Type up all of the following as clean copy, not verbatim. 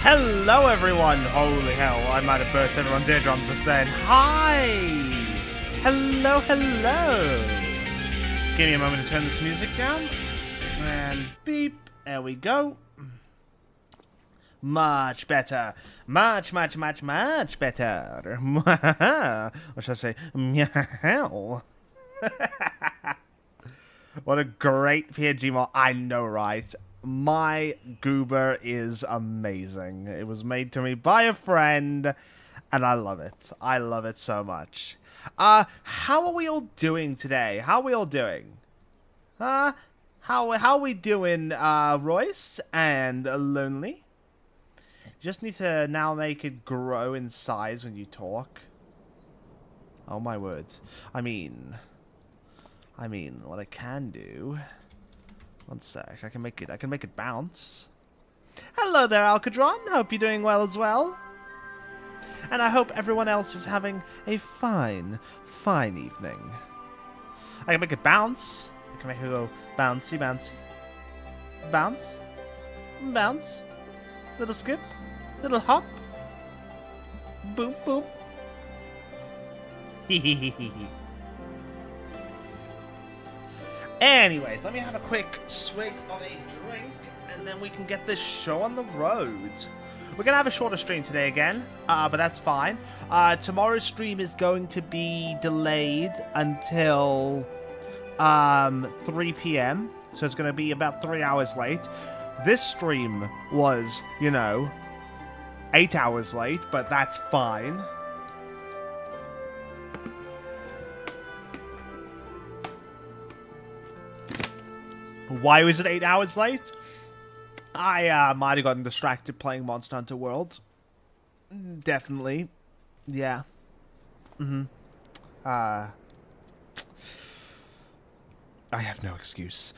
Hello everyone! Holy hell, I might have burst everyone's eardrums just then. Hi! Hello, hello! Give me a moment to turn this music down. And beep. There we go. Much better. Much better. Or should I say, meow. What a great PNG mod. I know, right? My goober is amazing. It was made to me by a friend, and I love it. I love it so much. How are we all doing today? How are we all doing? How are we doing, Royce and Lonely? You just need to now make it grow in size when you talk. Oh my word. I mean, what I can do. One sec, I can make it bounce. Hello there, Alcadron. Hope you're doing well as well. And I hope everyone else is having a fine evening. I can make it bounce. I can make it go bouncy, bouncy. Bounce. Bounce. Little skip. Little hop. Boom, boom. Hehehehe. Anyways, let me have a quick swig of a drink, and then we can get this show on the road. We're going to have a shorter stream today again, but that's fine. Tomorrow's stream is going to be delayed until 3 p.m., so it's going to be about 3 hours late. This stream was, 8 hours late, but that's fine. Why was it 8 hours late? I might have gotten distracted playing Monster Hunter World. Definitely. Yeah. I have no excuse.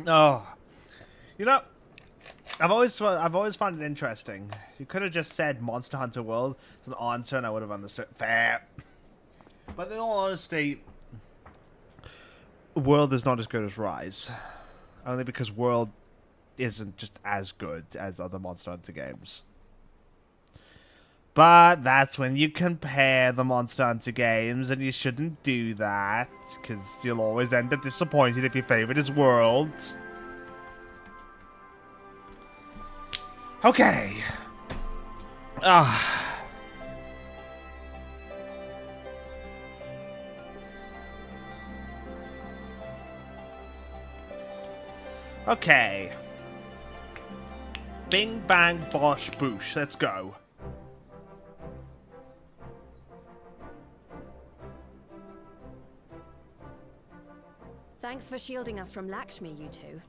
Oh. I've always found it interesting. You could have just said Monster Hunter World as an answer and I would have understood. Fair. But in all honesty, World is not as good as Rise. Only because World isn't just as good as other Monster Hunter games. But that's when you compare the Monster Hunter games, and you shouldn't do that, because you'll always end up disappointed if your favorite is World. Okay. Okay. Bing, bang, bosh, boosh. Let's go. Thanks for shielding us from Lakshmi, you two.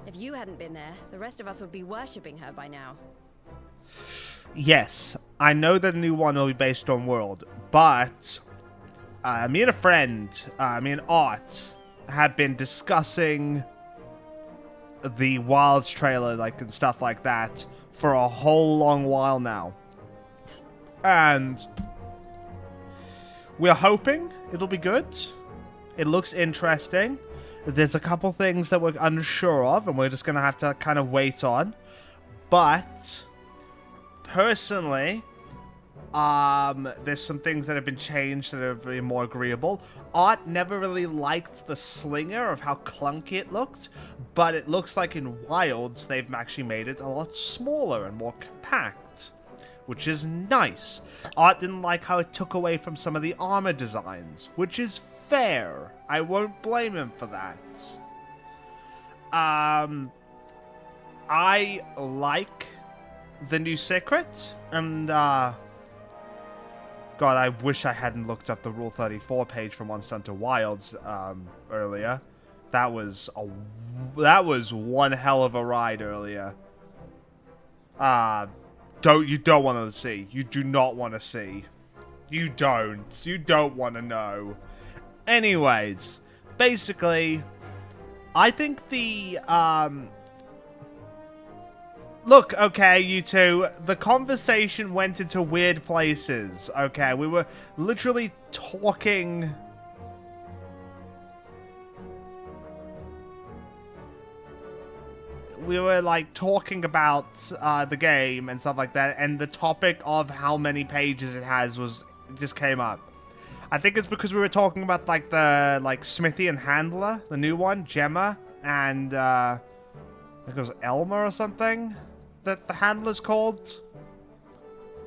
If you hadn't been there, the rest of us would be worshipping her by now. Yes, I know that the new one will be based on World, but me and a friend, me and Art, have been discussing the Wilds trailer, and stuff like that, for a whole long while now. And we're hoping it'll be good. It looks interesting. There's a couple things that we're unsure of, and we're just going to have to kind of wait on. But, personally, there's some things that have been changed that are very more agreeable. Art never really liked the slinger of how clunky it looked, but it looks like in Wilds, they've actually made it a lot smaller and more compact, which is nice. Art didn't like how it took away from some of the armor designs, which is fair. I won't blame him for that. I like the new secret, and God, I wish I hadn't looked up the Rule 34 page for Monster Hunter Wilds earlier. That was one hell of a ride earlier. You don't want to see. You do not want to see. You don't want to know. Anyways, basically, I think the Look, okay, you two, the conversation went into weird places, okay? We were literally talking... We were, like, talking about the game and stuff like that, and the topic of how many pages it has just came up. I think it's because we were talking about, like, the, Smithy and Handler, the new one, Gemma, and, I think it was Elmer or something that the handler's called.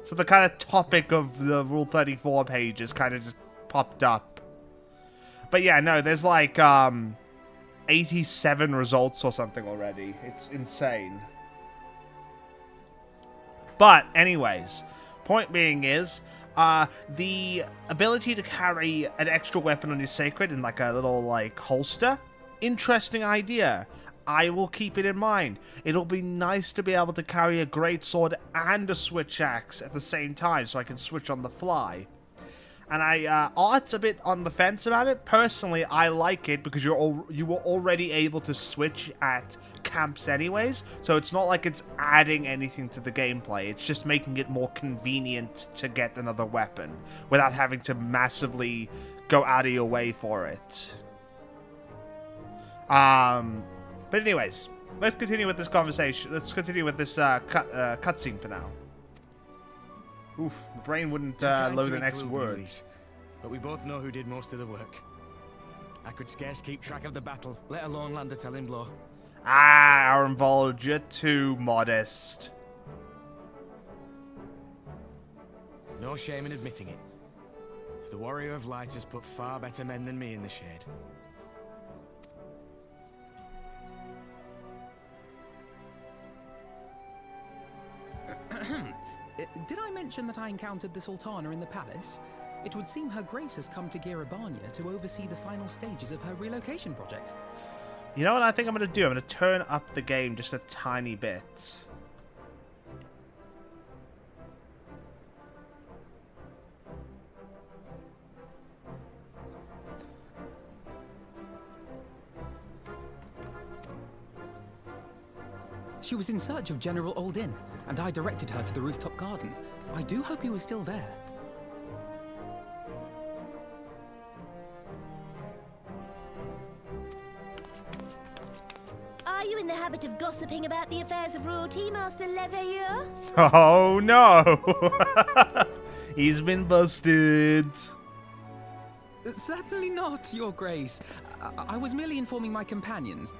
So the kind of topic of the Rule 34 pages kind of just popped up. But yeah, no, there's like 87 results or something already. It's insane. But anyways, point being is, the ability to carry an extra weapon on your sacred in like a little like holster, interesting idea. I will keep it in mind. It'll be nice to be able to carry a greatsword and a switch axe at the same time, so I can switch on the fly. And Art's a bit on the fence about it. Personally, I like it because you were already able to switch at camps anyways, so it's not like it's adding anything to the gameplay. It's just making it more convenient to get another weapon without having to massively go out of your way for it. But anyways, let's continue with this conversation. Let's continue with this cutscene for now. Oof, the brain wouldn't load the next words. But we both know who did most of the work. I could scarce keep track of the battle, let alone land a telling blow. Ah, Arenvold, you're too modest. No shame in admitting it. The Warrior of Light has put far better men than me in the shade. Did I mention that I encountered the Sultana in the palace? It would seem Her Grace has come to Girabania to oversee the final stages of her relocation project. You know what I think I'm going to do? I'm going to turn up the game just a tiny bit. She was in search of General Oldin, and I directed her to the rooftop garden. I do hope he was still there. Are you in the habit of gossiping about the affairs of royalty, Master Leveilleur? Oh no! He's been busted. Certainly not, Your Grace. I was merely informing my companions.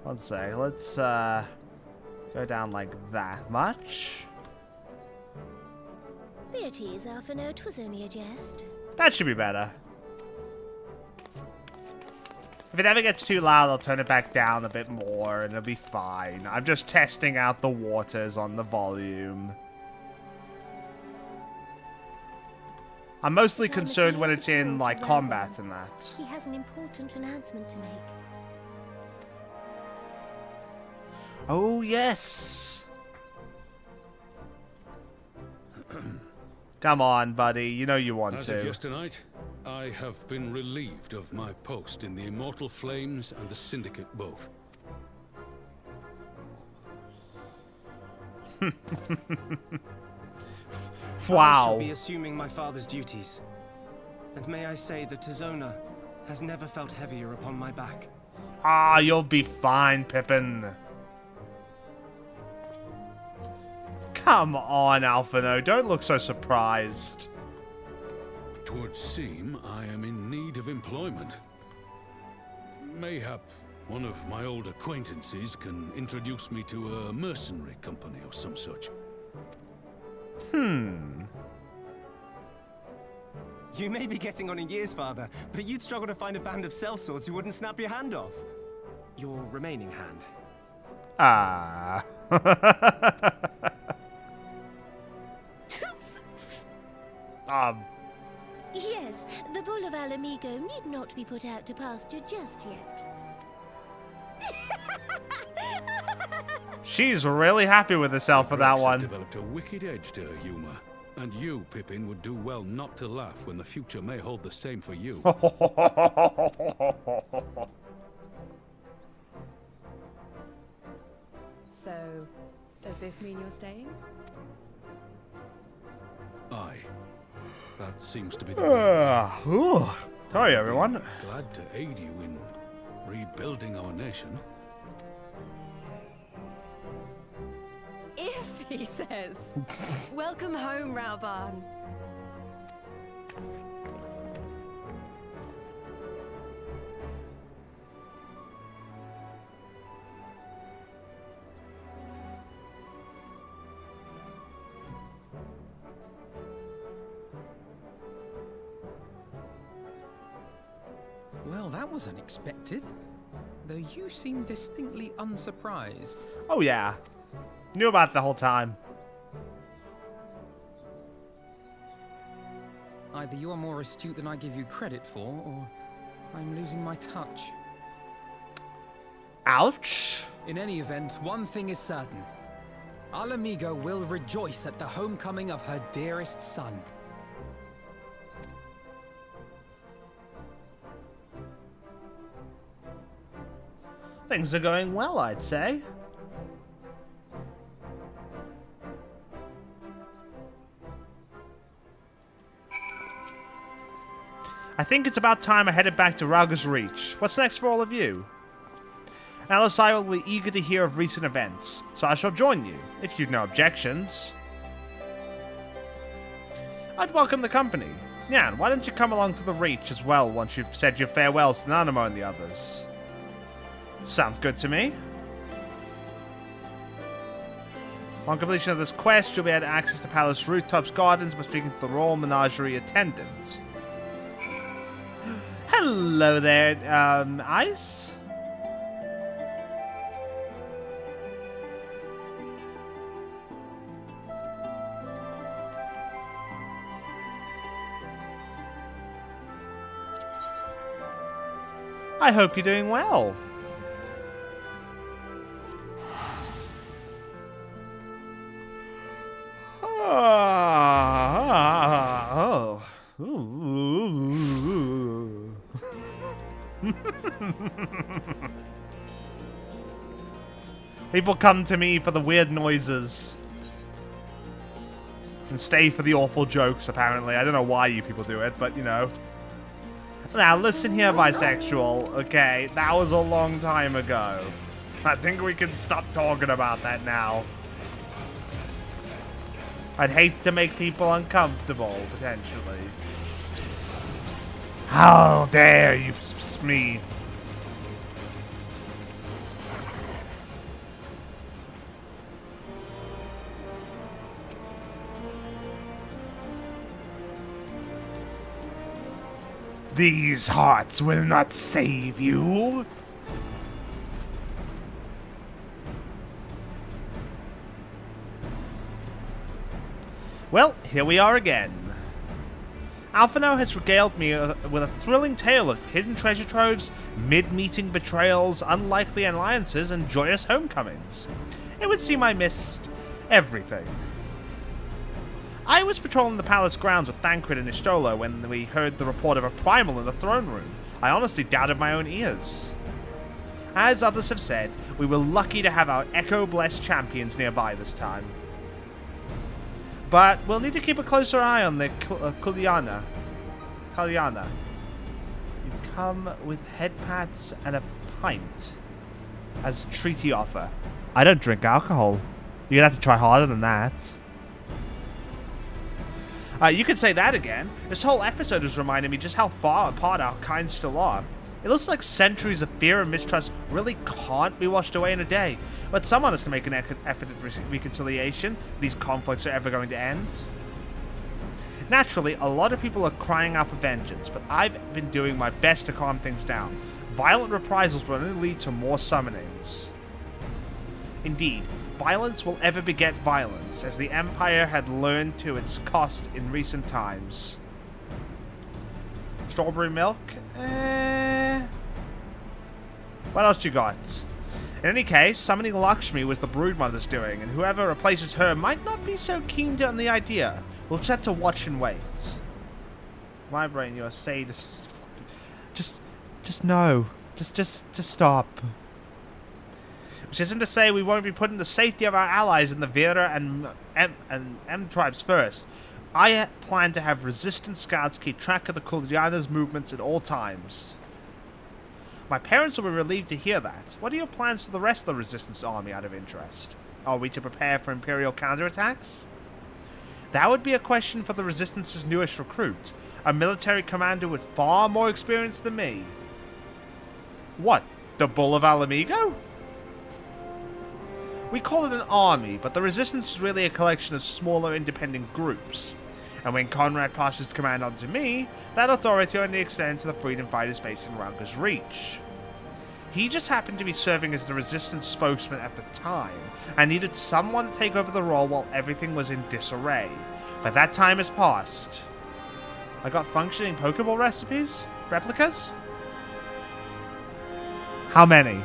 One sec, let's go down like that much. Beatrice, Alphino, 'twas only a jest. That should be better. If it ever gets too loud, I'll turn it back down a bit more and it'll be fine. I'm just testing out the waters on the volume. I'm mostly concerned when it's in like combat and that. He has an important announcement to make. Oh, yes. Come on, buddy. You know you want As to. of yesternight, I have been relieved of my post in the Immortal Flames and the Syndicate both. Wow. I shall be assuming my father's duties. And may I say that Tizona has never felt heavier upon my back. Ah, you'll be fine, Pippin. Come on, Alphino. Don't look so surprised. 'Twould seem I am in need of employment. Mayhap one of my old acquaintances can introduce me to a mercenary company or some such. You may be getting on in years, father, but you'd struggle to find a band of sellswords who wouldn't snap your hand off. Your remaining hand. Ah. Yes, the bull of Alamigo need not be put out to pasture just yet. She's really happy with herself for that Brooks has one. developed a wicked edge to her humor. And you, Pippin, would do well not to laugh when the future may hold the same for you. So, does this mean you're staying? Aye. That seems to be the way. Sorry, everyone. Glad to aid you in rebuilding our nation. If, he says. Welcome home, Rauban. Well, that was unexpected. Though you seem distinctly unsurprised. Oh, yeah. Knew about it the whole time. Either you are more astute than I give you credit for, or I'm losing my touch. Ouch. In any event, one thing is certain. Ala Mhigo will rejoice at the homecoming of her dearest son. Things are going well, I'd say. I think it's about time I headed back to Rauga's Reach. What's next for all of you? Alice and I will be eager to hear of recent events, so I shall join you, if you've no objections. I'd welcome the company. Nyan, why don't you come along to the Reach as well once you've said your farewells to Nanamo and the others? Sounds good to me. On completion of this quest, you'll be able to access the palace rooftops gardens by speaking to the Royal Menagerie attendant. Hello there, Ice. I hope you're doing well. Oh. Ooh. People come to me for the weird noises and stay for the awful jokes, apparently. I don't know why you people do it, but you know. Now, listen here, bisexual. Okay, that was a long time ago. I think we can stop talking about that now. I'd hate to make people uncomfortable, potentially. How dare you me? These hearts will not save you. Well, here we are again. Alphino has regaled me with a thrilling tale of hidden treasure troves, mid-meeting betrayals, unlikely alliances, and joyous homecomings. It would seem I missed everything. I was patrolling the palace grounds with Thancred and Ishtolo when we heard the report of a primal in the throne room. I honestly doubted my own ears. As others have said, we were lucky to have our echo-blessed champions nearby this time. But we'll need to keep a closer eye on the Kalyana. You come with head pats and a pint as treaty offer. I don't drink alcohol. You're gonna have to try harder than that. You could say that again. This whole episode has reminded me just how far apart our kinds still are. It looks like centuries of fear and mistrust really can't be washed away in a day. But someone has to make an effort at reconciliation if these conflicts are ever going to end. Naturally, a lot of people are crying out for vengeance, but I've been doing my best to calm things down. Violent reprisals will only lead to more summonings. Indeed, violence will ever beget violence, as the Empire had learned to its cost in recent times. Strawberry milk? What else you got? In any case, summoning Lakshmi was the Broodmother's doing, and whoever replaces her might not be so keen on the idea. We'll just have to watch and wait. My brain, you're sadist. Just no. Just stop. Which isn't to say we won't be putting the safety of our allies in the Vera and M tribes first. I plan to have resistance scouts keep track of the Kuldiana's movements at all times. My parents will be relieved to hear that. What are your plans for the rest of the resistance army out of interest? Are we to prepare for Imperial counterattacks? That would be a question for the Resistance's newest recruit, a military commander with far more experience than me. What, the Bull of Alamigo? We call it an army, but the Resistance is really a collection of smaller independent groups. And when Conrad passes command on to me, that authority only extends to the freedom fighters based in Ranga's Reach. He just happened to be serving as the Resistance spokesman at the time, and needed someone to take over the role while everything was in disarray. But that time has passed. I got functioning Pokeball replicas? How many?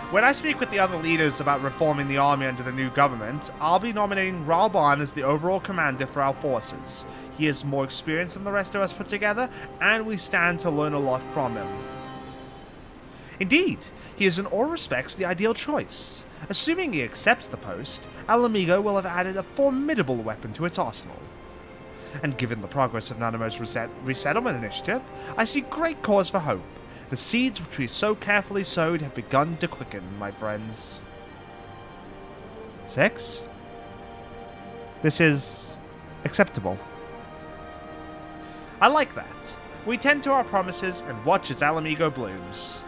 When I speak with the other leaders about reforming the army under the new government, I'll be nominating Ralban as the overall commander for our forces. He has more experience than the rest of us put together, and we stand to learn a lot from him. Indeed, he is in all respects the ideal choice. Assuming he accepts the post, Alamigo will have added a formidable weapon to its arsenal. And given the progress of Nanamo's resettlement initiative, I see great cause for hope. The seeds which we so carefully sowed have begun to quicken, my friends. 6? This is acceptable. I like that. We tend to our promises and watch as Alamigo blooms.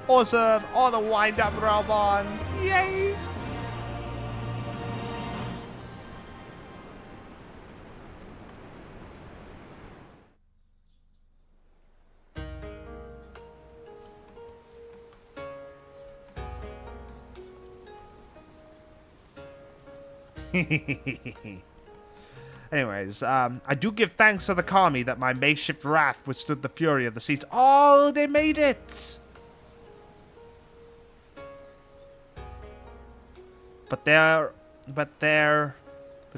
Awesome! On the wind-up, Ralban! Yay! Anyways, I do give thanks to the Kami that my makeshift raft withstood the fury of the seas. Oh, they made it! But there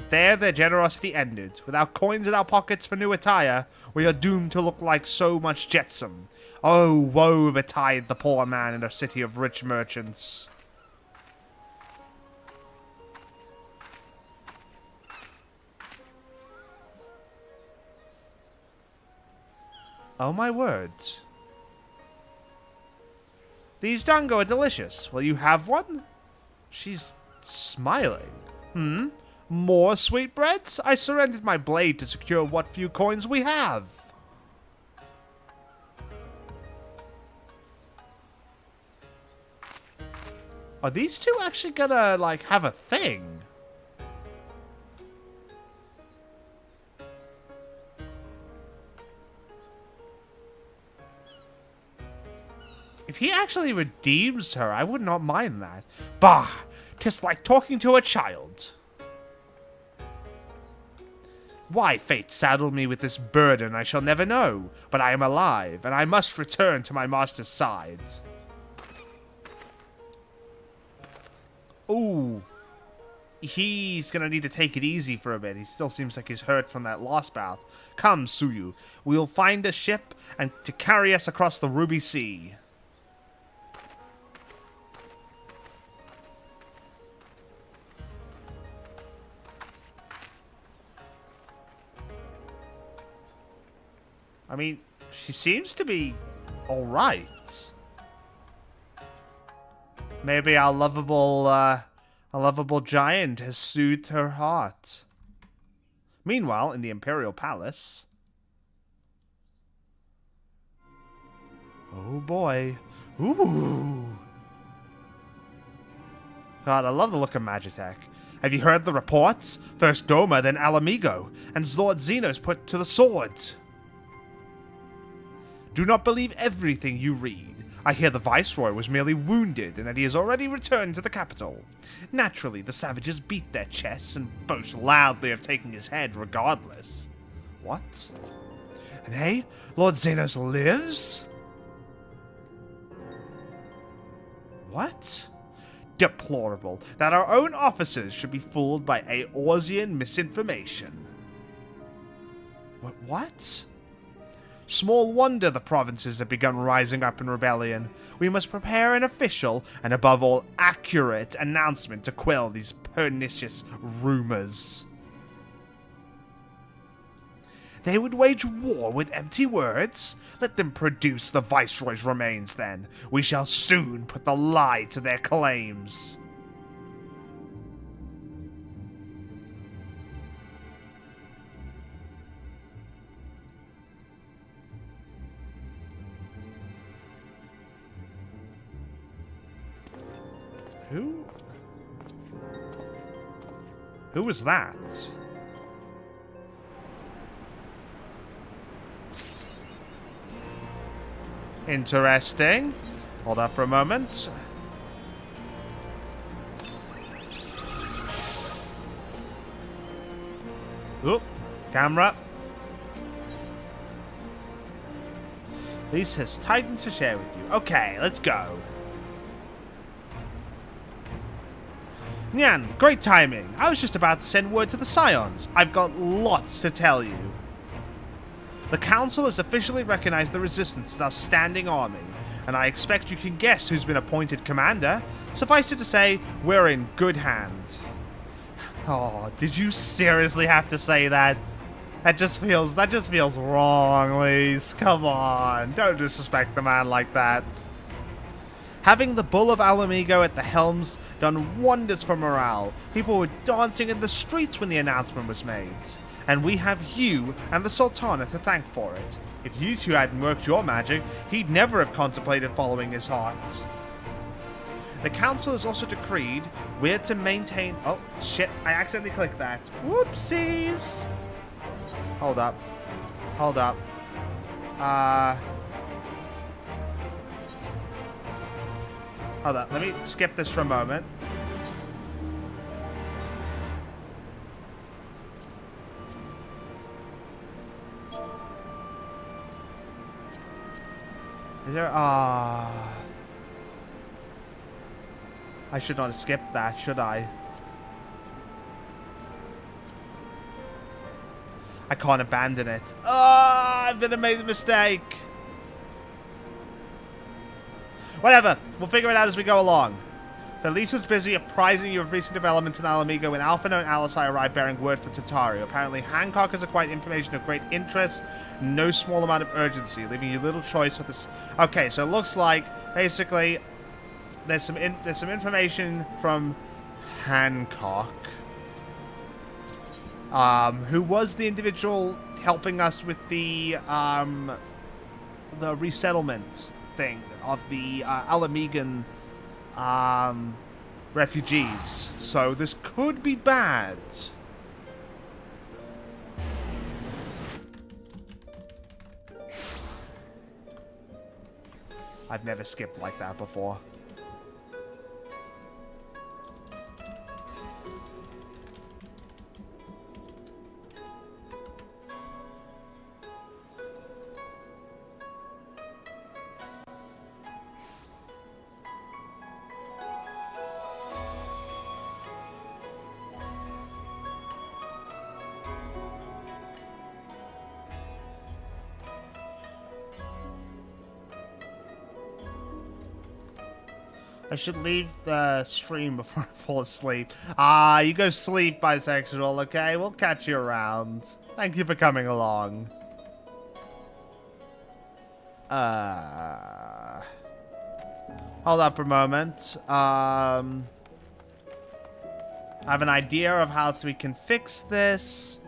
their generosity ended. Without coins in our pockets for new attire, we are doomed to look like so much jetsam. Oh, woe betide the poor man in a city of rich merchants. Oh my words. These dango are delicious. Will you have one? She's smiling. More sweetbreads? I surrendered my blade to secure what few coins we have. Are these two actually gonna, like, have a thing? If he actually redeems her, I would not mind that. Bah! 'Tis like talking to a child. Why fate saddled me with this burden I shall never know, but I am alive, and I must return to my master's side. Ooh. He's gonna need to take it easy for a bit. He still seems like he's hurt from that last bout. Come, Suyu. We'll find a ship and to carry us across the Ruby Sea. I mean, she seems to be alright. Maybe our lovable giant has soothed her heart. Meanwhile, in the Imperial Palace... Oh boy. Ooh. God, I love the look of Magitech. Have you heard the reports? First Doma, then Alamigo, and Lord Xenos put to the sword. Do not believe everything you read. I hear the Viceroy was merely wounded and that he has already returned to the capital. Naturally, the savages beat their chests and boast loudly of taking his head regardless. What? And hey, Lord Xenos lives? What? Deplorable that our own officers should be fooled by Aorzean misinformation. What? Small wonder the provinces have begun rising up in rebellion. We must prepare an official, and above all, accurate announcement to quell these pernicious rumors. They would wage war with empty words? Let them produce the Viceroy's remains then. We shall soon put the lie to their claims. Who was that? Interesting. Hold up for a moment. Oop. Camera. Lisa has Titan to share with you. Okay, let's go. Nyan, great timing. I was just about to send word to the Scions. I've got lots to tell you. The Council has officially recognized the Resistance as our standing army, and I expect you can guess who's been appointed commander. Suffice it to say, we're in good hand. Oh, did you seriously have to say that? That just feels wrong, Lise. Come on, don't disrespect the man like that. Having the Bull of Alamigo at the helm's done wonders for morale. People were dancing in the streets when the announcement was made. And we have you and the Sultana to thank for it. If you two hadn't worked your magic, he'd never have contemplated following his heart. The council has also decreed we're to maintain... Oh, shit, I accidentally clicked that. Whoopsies! Hold up. Hold up. Hold up, let me skip this for a moment. Is there... I should not have skipped that, should I? I can't abandon it. I've made a mistake. Whatever, we'll figure it out as we go along. So Lisa's busy apprising you of recent developments in Alamigo when Alphino and Alisai arrive bearing word for Tataru. Apparently Hancock has acquired information of great interest, no small amount of urgency, leaving you little choice with this. Okay, so it looks like basically there's some information from Hancock, who was the individual helping us with the resettlement thing of the Alamigan refugees. So this could be bad. I've never skipped like that before. I should leave the stream before I fall asleep. You go sleep, bisexual, okay? We'll catch you around. Thank you for coming along. Hold up a moment. I have an idea of how we can fix this.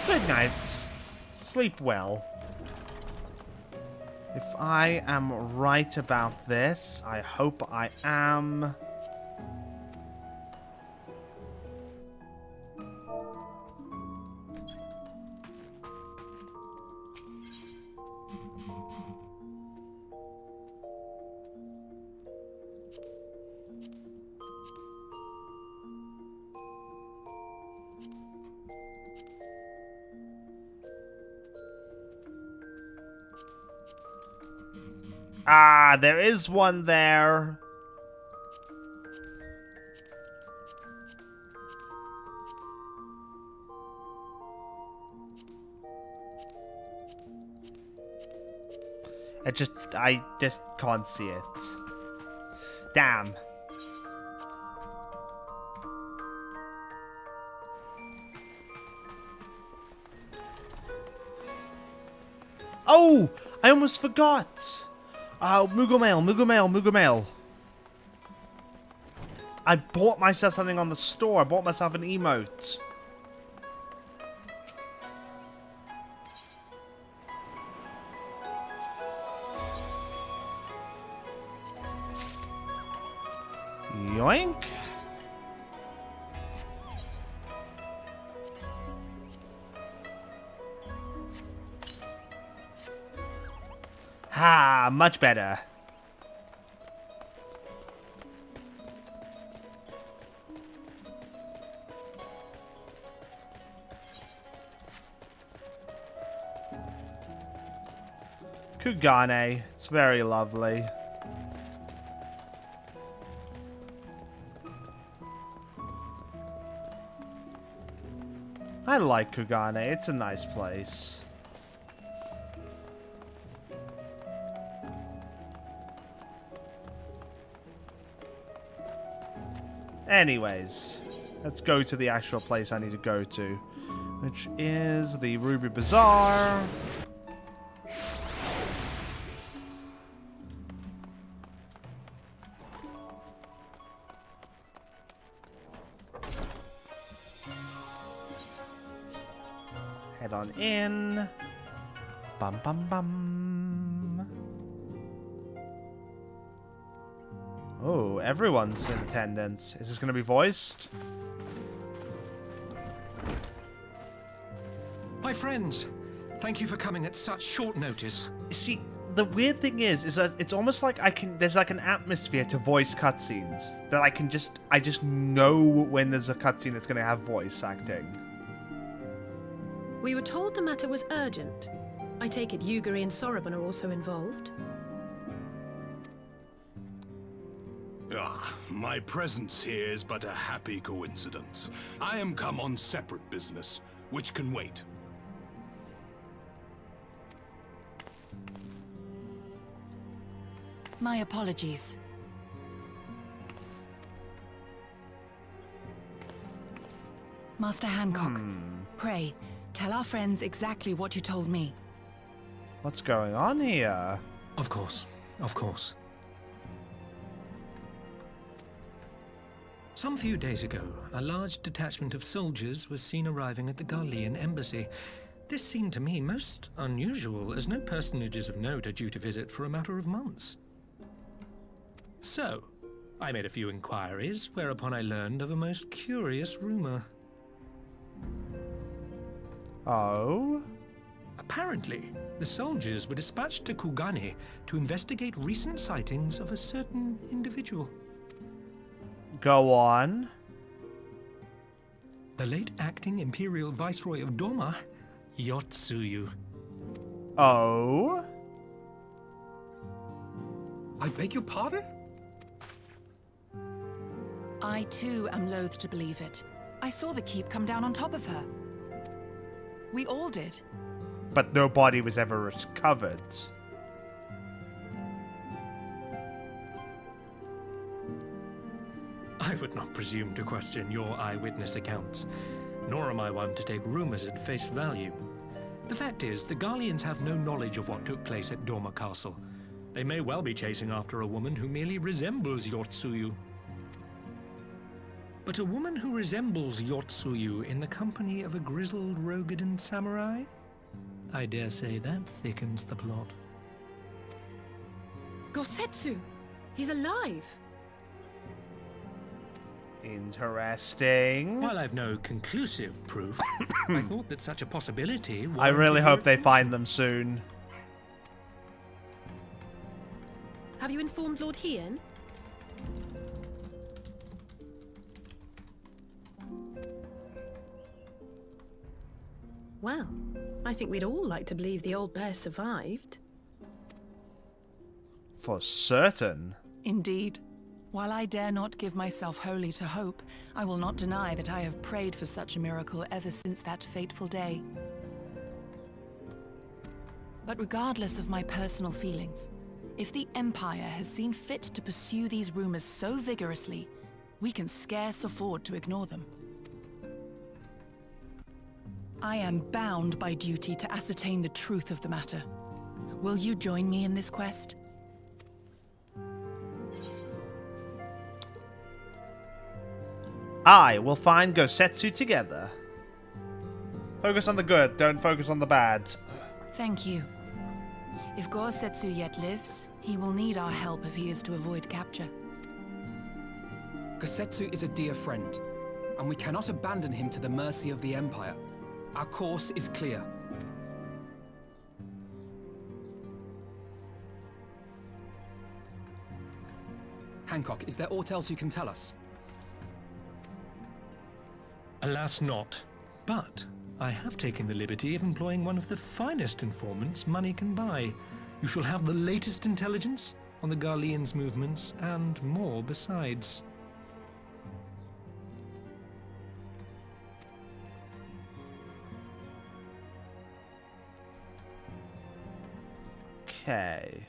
Good night. Sleep well. If I am right about this, I hope I am. There is one there. I just can't see it. Damn. Oh! I almost forgot! Oh, Moogle Mail, Moogle Mail, Moogle Mail. I bought myself something on the store. I bought myself an emote. Yoink. Ha, much better. Kugane, it's very lovely. I like Kugane, it's a nice place. Anyways, let's go to the actual place I need to go to, which is the Ruby Bazaar. Head on in. Bum bum bum. Oh, everyone's in attendance. Is this going to be voiced? My friends, thank you for coming at such short notice. See, the weird thing is that it's almost like there's like an atmosphere to voice cutscenes that I just know when there's a cutscene that's going to have voice acting. We were told the matter was urgent. I take it Yugiri and Soroban are also involved? My presence here is but a happy coincidence. I am come on separate business, which can wait. My apologies. Master Hancock, pray, tell our friends exactly what you told me. What's going on here? Of course, of course. Some few days ago, a large detachment of soldiers was seen arriving at the Garlean embassy. This seemed to me most unusual, as no personages of note are due to visit for a matter of months. So, I made a few inquiries, whereupon I learned of a most curious rumor. Oh? Apparently, the soldiers were dispatched to Kugane to investigate recent sightings of a certain individual. Go on. The late acting Imperial Viceroy of Doma, Yotsuyu. Oh? I beg your pardon? I too am loath to believe it. I saw the keep come down on top of her. We all did. But no body was ever recovered. I would not presume to question your eyewitness accounts, nor am I one to take rumors at face value. The fact is, the Garleans have no knowledge of what took place at Doma Castle. They may well be chasing after a woman who merely resembles Yotsuyu. But a woman who resembles Yotsuyu in the company of a grizzled Rogadan samurai? I dare say that thickens the plot. Gosetsu! He's alive! Interesting. While I've no conclusive proof, I thought that such a possibility I really warranted hope they your find them soon. Have you informed Lord Hien? Well, I think we'd all like to believe the old bear survived. For certain. Indeed. While I dare not give myself wholly to hope, I will not deny that I have prayed for such a miracle ever since that fateful day. But regardless of my personal feelings, if the Empire has seen fit to pursue these rumors so vigorously, we can scarce afford to ignore them. I am bound by duty to ascertain the truth of the matter. Will you join me in this quest? I will find Gosetsu together. Focus on the good, don't focus on the bad. Thank you. If Gosetsu yet lives, he will need our help if he is to avoid capture. Gosetsu is a dear friend, and we cannot abandon him to the mercy of the Empire. Our course is clear. Hancock, is there aught else you can tell us? Alas not. But I have taken the liberty of employing one of the finest informants money can buy. You shall have the latest intelligence on the Garlean's movements, and more besides. Okay.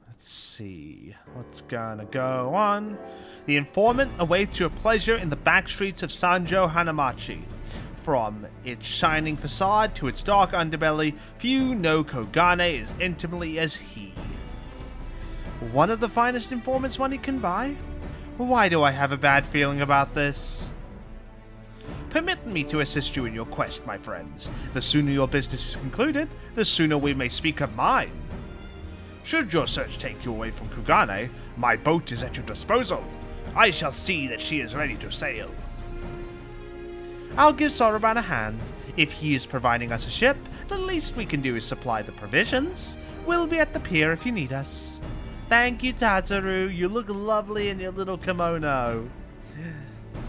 Let's see. What's gonna go on? The informant awaits your pleasure in the back streets of Sanjo Hanamachi. From its shining facade to its dark underbelly, few know Kogane as intimately as he. One of the finest informants money can buy? Why do I have a bad feeling about this? Permit me to assist you in your quest, my friends. The sooner your business is concluded, the sooner we may speak of mine. Should your search take you away from Kugane, my boat is at your disposal. I shall see that she is ready to sail. I'll give Soroban a hand. If he is providing us a ship, the least we can do is supply the provisions. We'll be at the pier if you need us. Thank you, Tataru. You look lovely in your little kimono.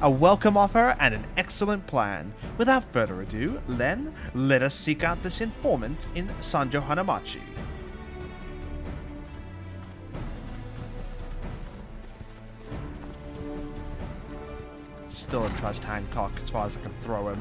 A welcome offer and an excellent plan. Without further ado, then, let us seek out this informant in Sanjo Hanamachi. Still don't trust Hancock as far as I can throw him.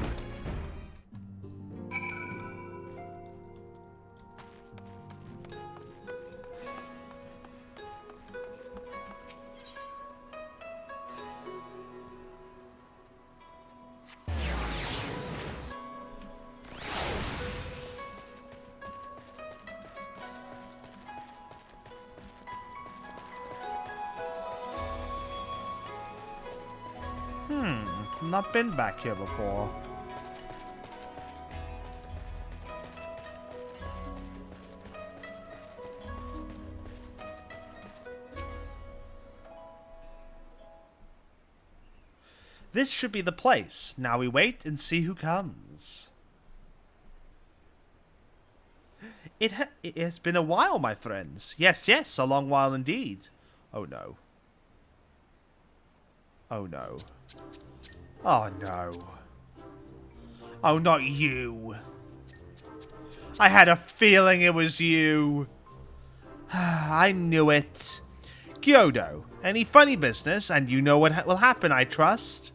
Not been back here before. This should be the place. Now we wait and see who comes. It has been a while, my friends. Yes, yes, a long while indeed. Oh no. Oh no. Oh no. Oh, not you. I had a feeling it was you. I knew it. Kyoto, any funny business, and you know what will happen, I trust?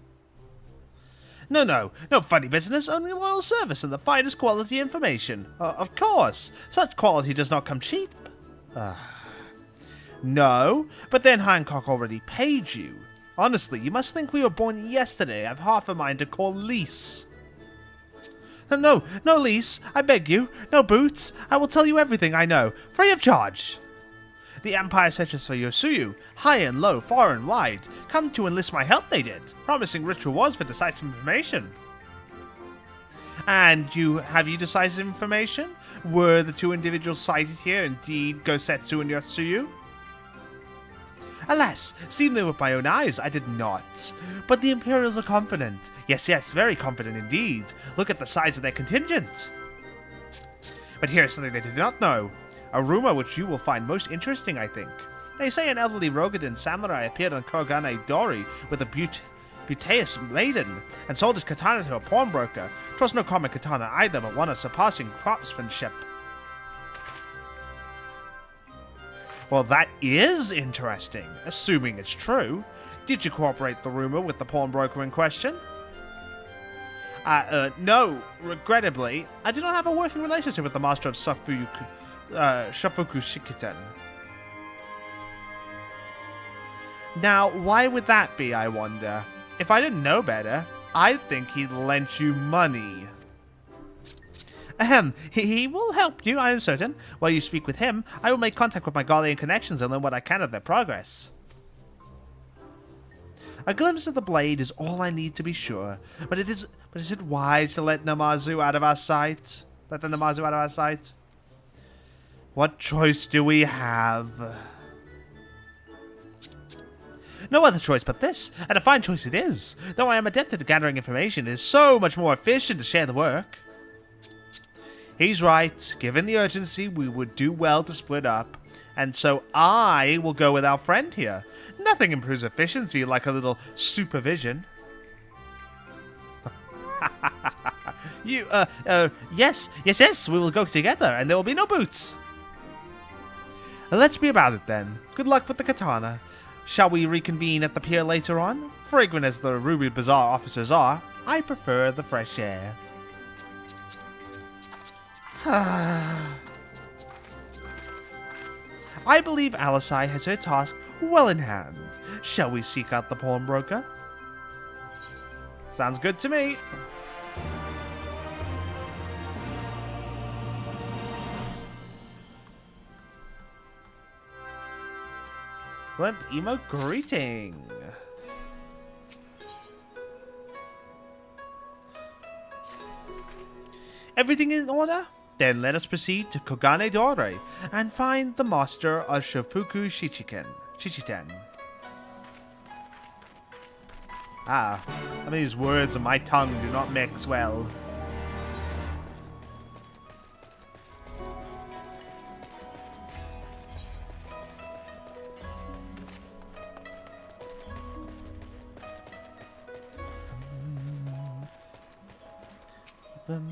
No funny business, only loyal service and the finest quality information. Of course, such quality does not come cheap. No, but then Hancock already paid you. Honestly, you must think we were born yesterday. I've half a mind to call lease. No, lease. I beg you. No boots. I will tell you everything I know, free of charge. The Empire searches for Yosuyu, high and low, far and wide. Come to enlist my help, they did, promising rich rewards for decisive information. And have you decisive information? Were the two individuals cited here indeed Gosetsu and Yosuyu? Alas, seeing them with my own eyes, I did not. But the Imperials are confident. Yes, very confident indeed. Look at the size of their contingent. But here's something they did not know. A rumor which you will find most interesting, I think. They say an elderly Rogadin samurai appeared on Kogane Dori with a beauteous maiden, and sold his katana to a pawnbroker. 'Twas no common katana either, but one of surpassing craftsmanship. Well, that is interesting, assuming it's true. Did you corroborate the rumor with the pawnbroker in question? No, regrettably, I do not have a working relationship with the master of Shafuku Shikiten. Now, why would that be, I wonder? If I didn't know better, I'd think he'd lent you money. Ahem, he will help you, I am certain. While you speak with him, I will make contact with my Garlean connections and learn what I can of their progress. A glimpse of the blade is all I need to be sure, but is it wise to let Namazu out of our sight? Let the Namazu out of our sight? What choice do we have? No other choice but this, and a fine choice it is. Though I am adept at gathering information, it is so much more efficient to share the work. He's right. Given the urgency, we would do well to split up. And so I will go with our friend here. Nothing improves efficiency like a little supervision. Yes, we will go together, and there will be no boots. Let's be about it then. Good luck with the katana. Shall we reconvene at the pier later on? Fragrant as the Ruby Bazaar officers are, I prefer the fresh air. I believe Alisai has her task well in hand. Shall we seek out the pawnbroker? Sounds good to me. What emo greeting? Everything in order? Then let us proceed to Kogane Dore and find the master of Shafuku Shichiten. Ah, some of these words on my tongue do not mix well.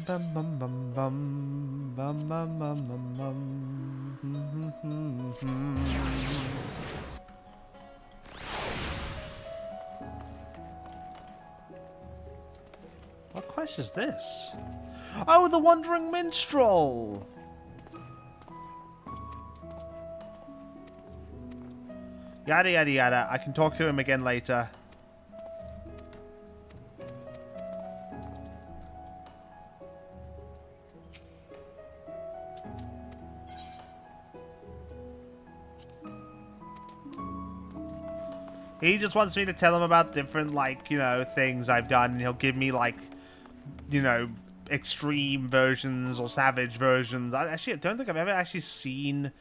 Bum bum bum bum bum bum bum bum bum. What quest is this? Oh, the Wandering Minstrel! Yada yada yada. I can talk to him again later. He just wants me to tell him about different, like, you know, things I've done, and he'll give me, like, you know, extreme versions or savage versions. I don't think I've ever actually seen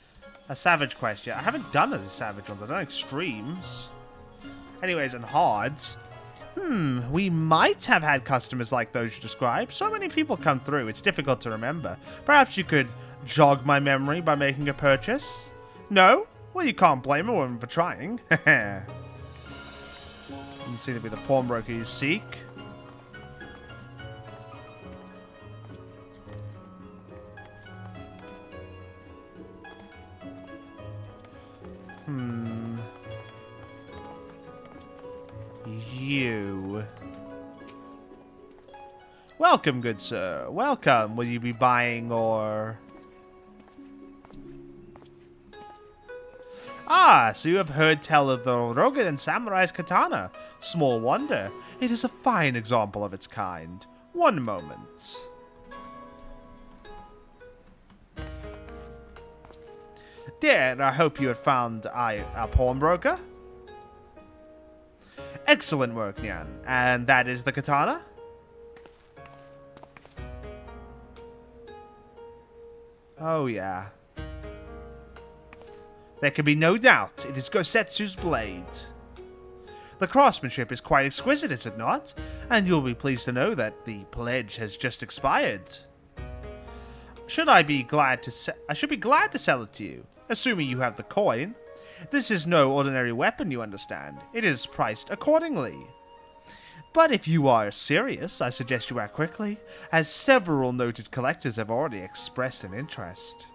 a savage quest yet. I haven't done a savage one, I've done extremes. Anyways, and hards. We might have had customers like those you described. So many people come through, it's difficult to remember. Perhaps you could jog my memory by making a purchase? No? Well, you can't blame a woman for trying. Doesn't seem to be the pawnbroker you seek. You. Welcome, good sir. Welcome. Will you be buying or... Ah, so you have heard tell of the Rogan and Samurai's katana. Small wonder. It is a fine example of its kind. One moment. Dear, I hope you have found a pawnbroker. Excellent work, Nyan. And that is the katana? Oh, yeah. There can be no doubt it is Gosetsu's blade. The craftsmanship is quite exquisite, is it not? And you'll be pleased to know that the pledge has just expired. I should be glad to sell it to you, assuming you have the coin. This is no ordinary weapon, you understand. It is priced accordingly. But if you are serious, I suggest you act quickly, as several noted collectors have already expressed an interest.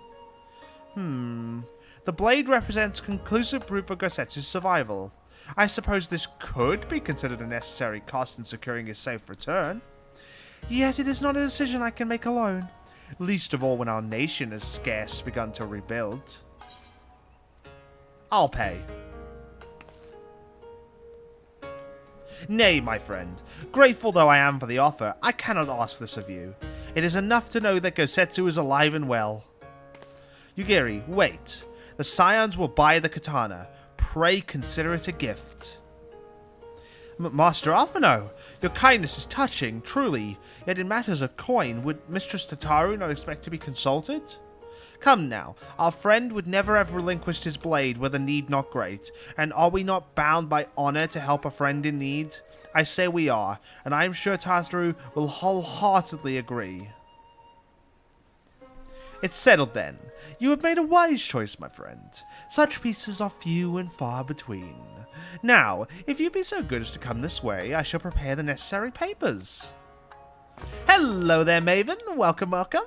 The blade represents conclusive proof of Gosetsu's survival. I suppose this could be considered a necessary cost in securing his safe return. Yet it is not a decision I can make alone. Least of all when our nation has scarce begun to rebuild. I'll pay. Nay, my friend. Grateful though I am for the offer, I cannot ask this of you. It is enough to know that Gosetsu is alive and well. Yugiri, wait. The Scions will buy the katana. Pray consider it a gift. Master Alphino, your kindness is touching, truly. Yet in matters of coin, would Mistress Tataru not expect to be consulted? Come now, our friend would never have relinquished his blade were the need not great, and are we not bound by honor to help a friend in need? I say we are, and I am sure Tataru will wholeheartedly agree. It's settled then. You have made a wise choice, my friend. Such pieces are few and far between. Now, if you be so good as to come this way, I shall prepare the necessary papers. Hello there, Maven. Welcome, welcome.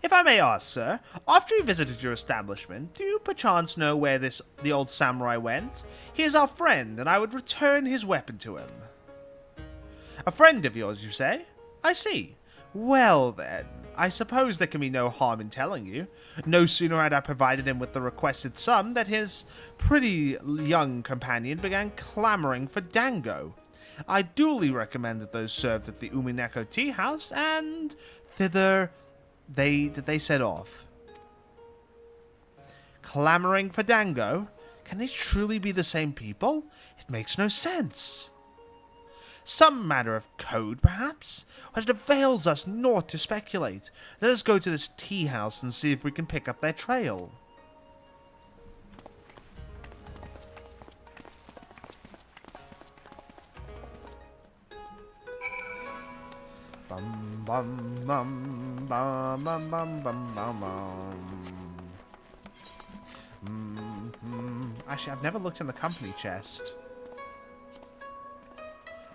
If I may ask, sir, after you visited your establishment, do you perchance know where the old samurai went? He is our friend, and I would return his weapon to him. A friend of yours, you say? I see. Well then, I suppose there can be no harm in telling you. No sooner had I provided him with the requested sum that his pretty young companion began clamoring for dango. I duly recommended those served at the Umineko tea house, and thither they set off. Clamoring for dango? Can they truly be the same people? It makes no sense. Some matter of code, perhaps? But it avails us naught to speculate. Let us go to this tea house and see if we can pick up their trail. Bum bum bum bum bum bum bum bum. Actually, I've never looked in the company chest.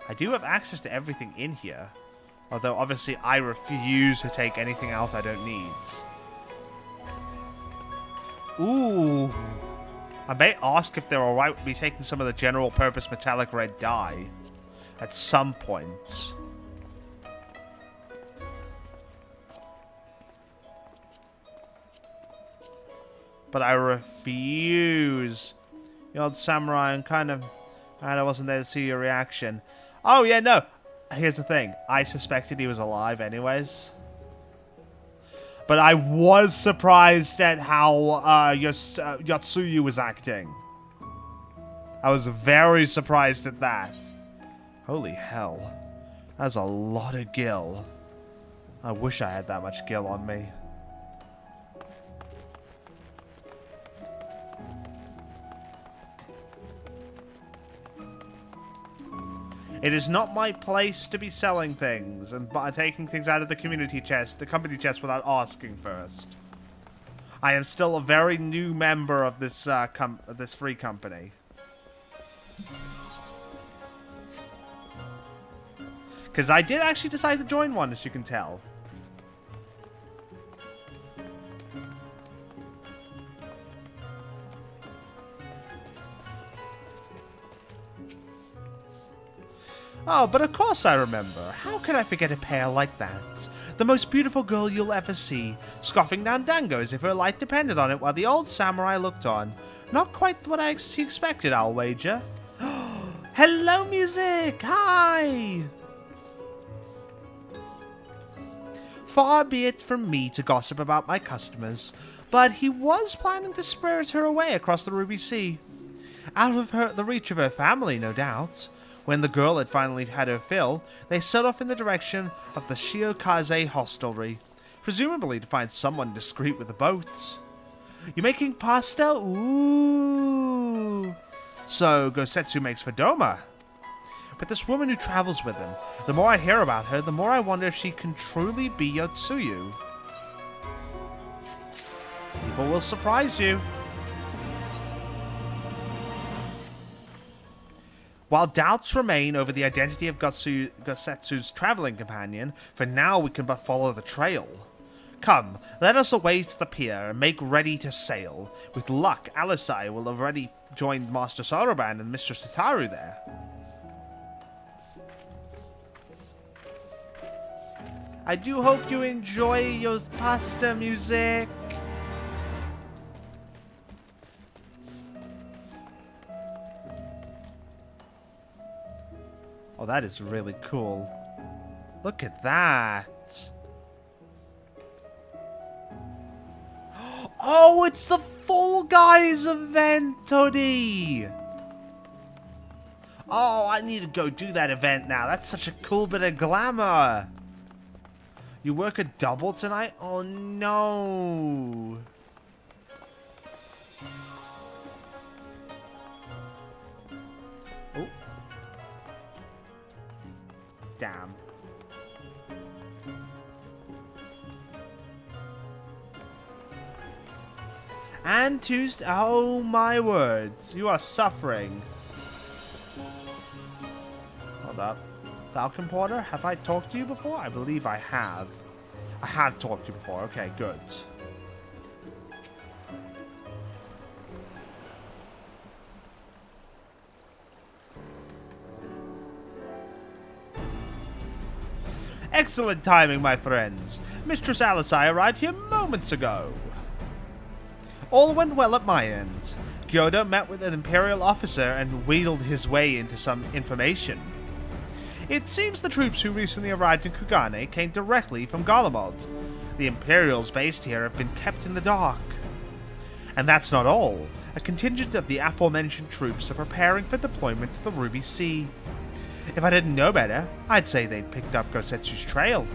I do have access to everything in here, although obviously I refuse to take anything else I don't need. Ooh. I may ask if they're alright with me taking some of the general purpose metallic red dye at some point. But I refuse. The old samurai, and I wasn't there to see your reaction. Oh, yeah, no. Here's the thing. I suspected he was alive anyways. But I was surprised at how Yotsuyu was acting. I was very surprised at that. Holy hell. That's a lot of gil. I wish I had that much gil on me. It is not my place to be selling things and taking things out of the company chest without asking first. I am still a very new member of this this free company. Because I did actually decide to join one, as you can tell. Oh, but of course I remember. How could I forget a pair like that? The most beautiful girl you'll ever see, scoffing down dango as if her life depended on it while the old samurai looked on. Not quite what I expected, I'll wager. Hello, music! Hi! Far be it from me to gossip about my customers, but he was planning to spirit her away across the Ruby Sea. Out of the reach of her family, no doubt. When the girl had finally had her fill, they set off in the direction of the Shiokaze hostelry, presumably to find someone discreet with the boats. You making pasta? Ooh. So Gosetsu makes for Doma. But this woman who travels with him, the more I hear about her, the more I wonder if she can truly be Yotsuyu. People will surprise you. While doubts remain over the identity of Gosetsu's traveling companion, for now we can but follow the trail. Come, let us away to the pier and make ready to sail. With luck, Alisai will have already joined Master Soroban and Mistress Tataru there. I do hope you enjoy your pasta music. Oh, that is really cool. Look at that. Oh, it's the Fall Guys event, Toddy. Oh, I need to go do that event now. That's such a cool bit of glamour. You work a double tonight? Oh, no. Oh. Damn. And Tuesday. Oh, my words. You are suffering. Hold up. Falcon Porter, have I talked to you before? I believe I have. I have talked to you before. Okay, good. Excellent timing, my friends. Mistress Alisai arrived here moments ago. All went well at my end. Gyoda met with an Imperial officer and wheedled his way into some information. It seems the troops who recently arrived in Kugane came directly from Garlemald. The Imperials based here have been kept in the dark. And that's not all. A contingent of the aforementioned troops are preparing for deployment to the Ruby Sea. If I didn't know better, I'd say they'd picked up Gosetsu's trail.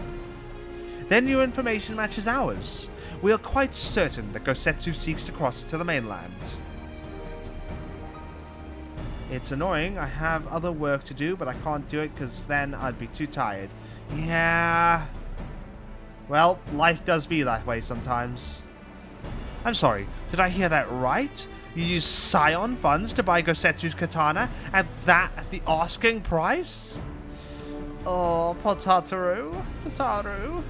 Their new information matches ours. We are quite certain that Gosetsu seeks to cross to the mainland. It's annoying. I have other work to do, but I can't do it because then I'd be too tired. Yeah. Well, life does be that way sometimes. I'm sorry, did I hear that right? You use Scion funds to buy Gosetsu's katana, and that at the asking price? Oh, poor Tataru. Tataru.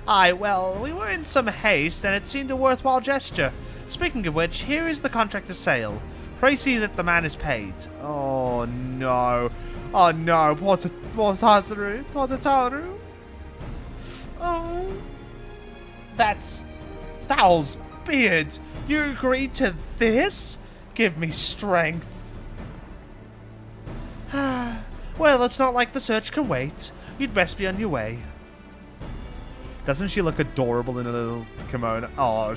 Aye, well, we were in some haste, and it seemed a worthwhile gesture. Speaking of which, here is the contract to sail. Pray see that the man is paid. Oh, no. Oh, no. Poor Tataru. Poor Tataru. Oh. That's Thal's beard. You agreed to this? Give me strength. Well, it's not like the search can wait. You'd best be on your way. Doesn't she look adorable in a little kimono? Oh.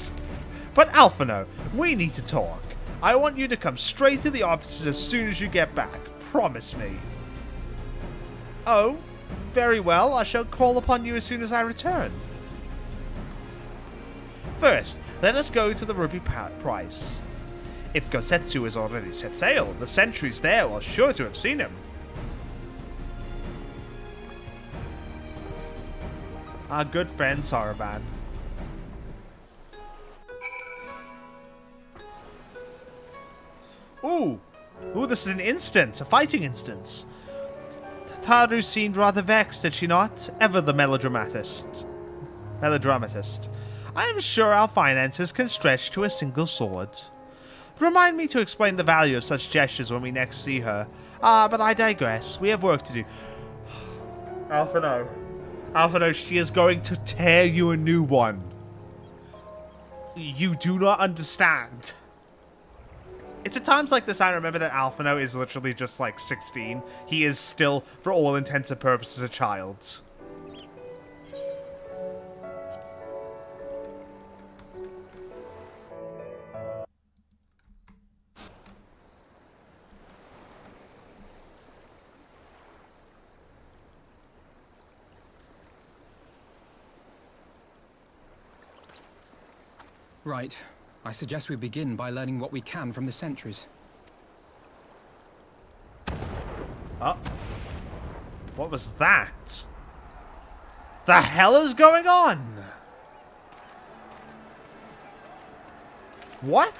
But Alphino, we need to talk. I want you to come straight to the offices as soon as you get back. Promise me. Oh, very well. I shall call upon you as soon as I return. First, let us go to the Ruby price. If Gosetsu has already set sail, the sentries there are sure to have seen him. Our good friend Soroban. Ooh, this is an instance, a fighting instance. Tataru seemed rather vexed, did she not? Ever the melodramatist. I am sure our finances can stretch to a single sword. Remind me to explain the value of such gestures when we next see her. But I digress. We have work to do. Alphino. Alphino, she is going to tear you a new one. You do not understand. It's at times like this I remember that Alphino is literally just like 16. He is still, for all intents and purposes, a child. Right. I suggest we begin by learning what we can from the sentries. Oh. What was that? The hell is going on? What?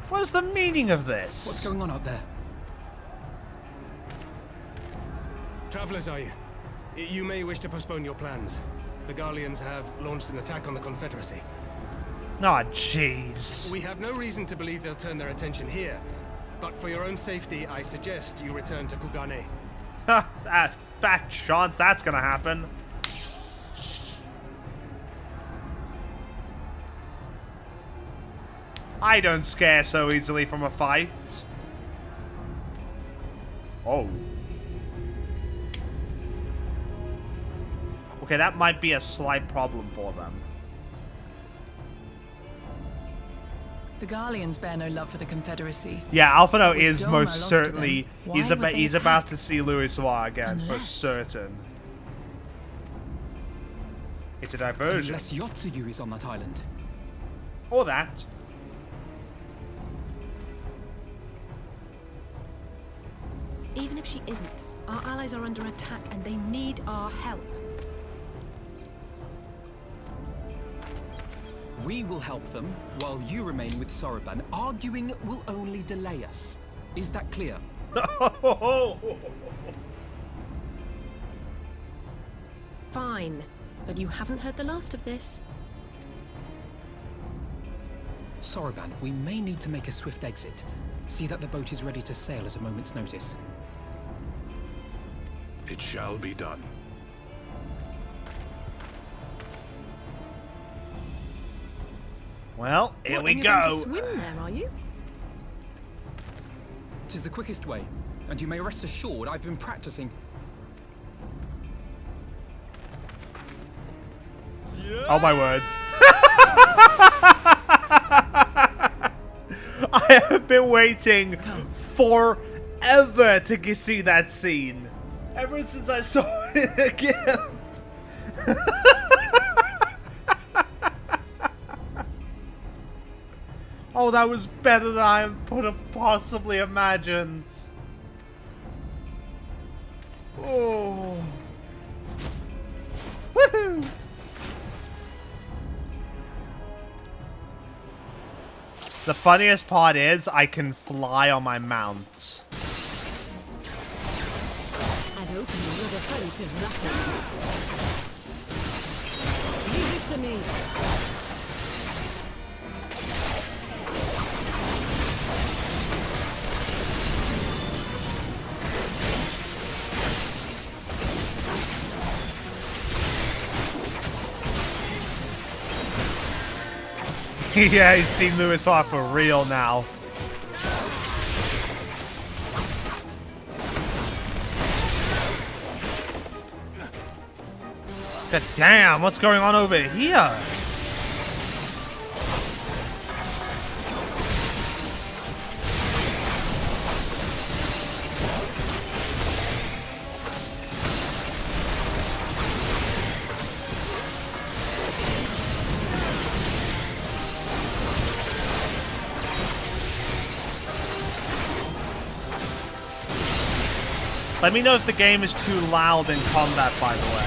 What is the meaning of this? What's going on out there? Travelers, are you? You may wish to postpone your plans. The Garleans have launched an attack on the Confederacy. Oh, jeez. We have no reason to believe they'll turn their attention here. But for your own safety, I suggest you return to Kugane. That's fat chance that's gonna happen. I don't scare so easily from a fight. Oh. Okay, that might be a slight problem for them. The Garleans bear no love for the Confederacy. Yeah, Alphino With is Doma most lost to certainly... them, why would they He's about attack? to see Louis War again, for Unless- certain. It's a diversion. Unless Yotsuyu is on that island. Or that. Even if she isn't, our allies are under attack and they need our help. We will help them, while you remain with Soroban. Arguing will only delay us. Is that clear? Fine, but you haven't heard the last of this. Soroban, we may need to make a swift exit. See that the boat is ready to sail at a moment's notice. It shall be done. Well, here What, we and you're going to go. swim there, are you? 'Tis the quickest way, and you may rest assured I've been practicing. Oh my words. I have been waiting forever to see that scene. Ever since I saw it again. Oh, that was better than I could have possibly imagined. Oh. Woohoo! The funniest part is I can fly on my mount. An opening of the face is nothing. Leave it to me. Yeah, he's seen Louis War for real now. God damn, what's going on over here? Let me know if the game is too loud in combat, by the way.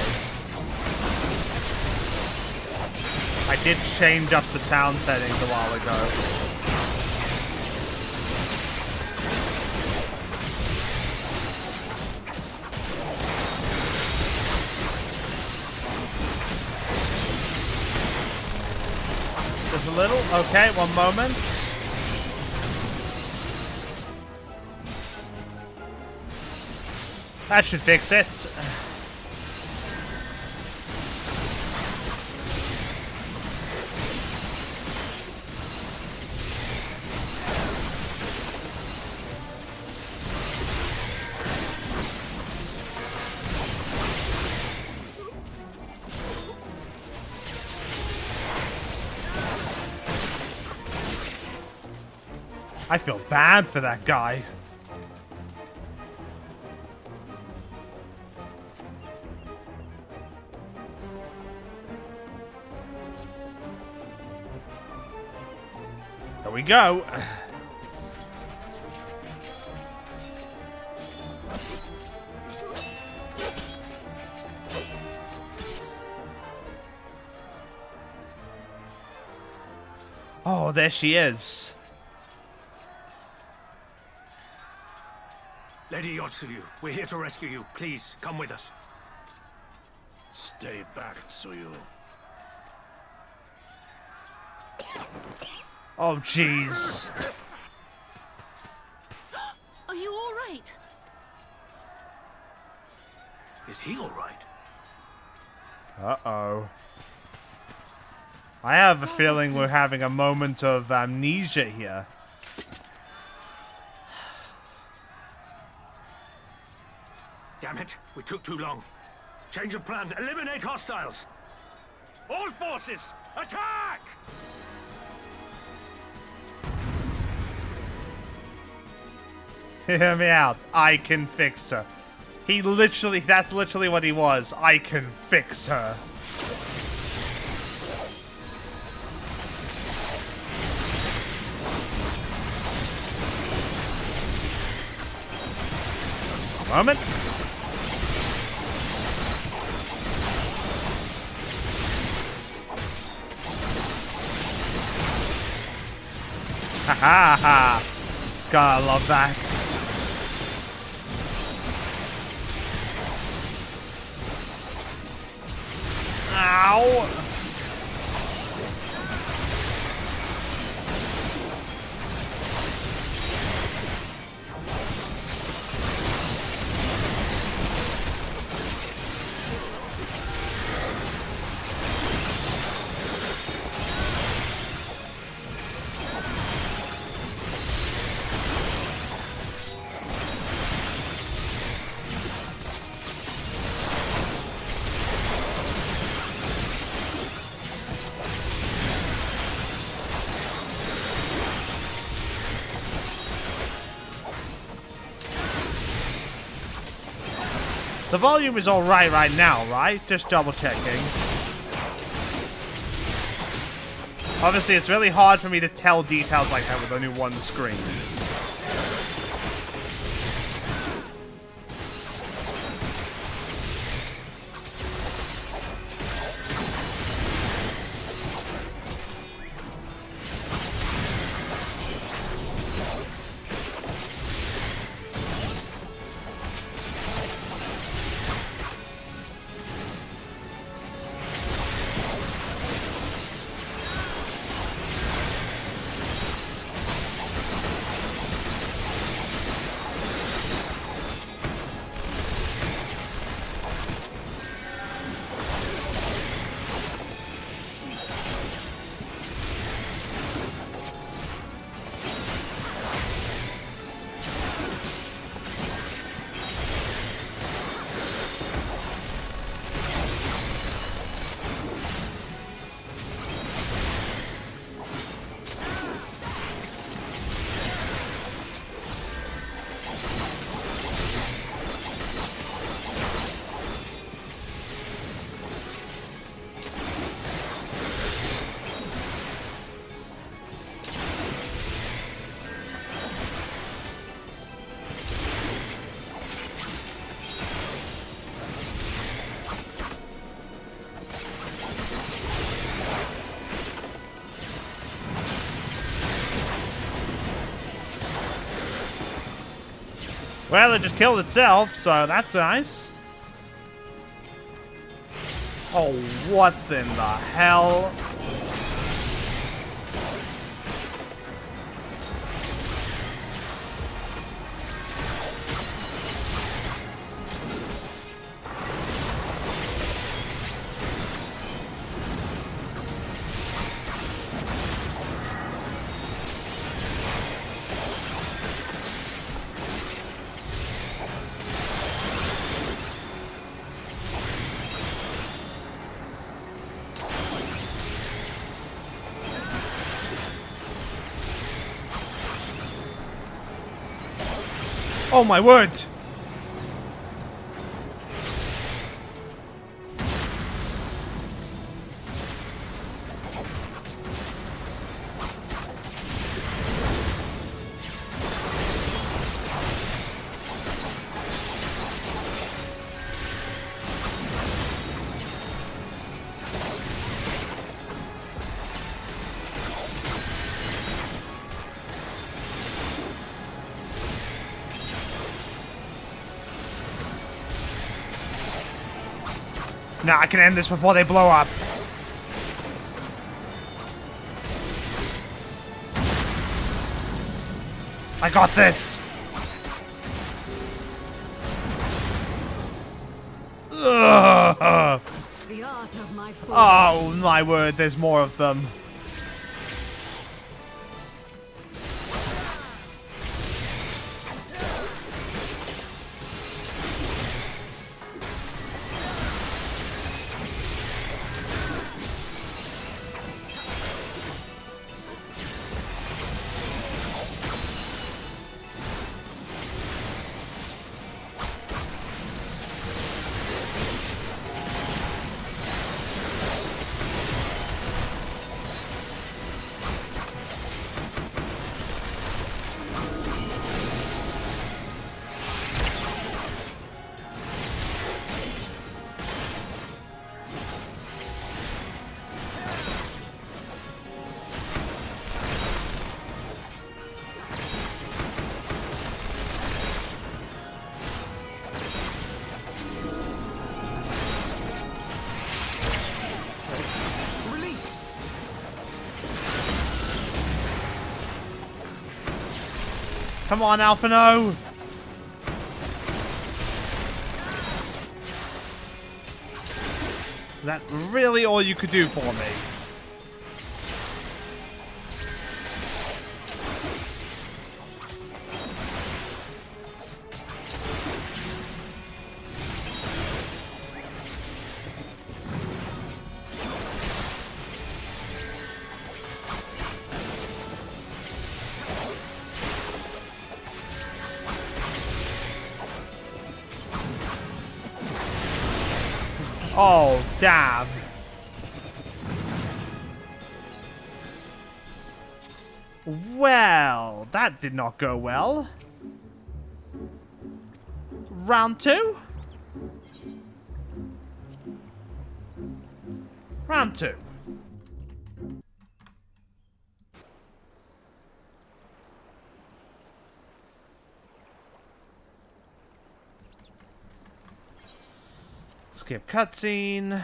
I did change up the sound settings a while ago. Just a little. Okay, one moment. That should fix it. I feel bad for that guy. There we go. Oh, there she is. Lady Yotsuyu, we're here to rescue you. Please, come with us. Stay back, Tsuyu. Oh, jeez. Are you all right? Is he all right? Uh-oh. I have a feeling we're having a moment of amnesia here. Damn it, we took too long. Change of plan. Eliminate hostiles. All forces, attack! Hear me out. I can fix her. That's literally what he was. I can fix her. A moment. Ha ha ha. God, I love that. Ow! The volume is alright right now, right? Just double checking. Obviously, it's really hard for me to tell details like that with only one screen. Well, it just killed itself, so that's nice. Oh, what in the hell? Oh my word! Now I can end this before they blow up. I got this. Ugh. The art of my form. Oh my word, there's more of them. Come on, Alphino! Is that really all you could do for me? Oh, damn. Well, that did not go well. Round 2? Round 2. Skip cutscene.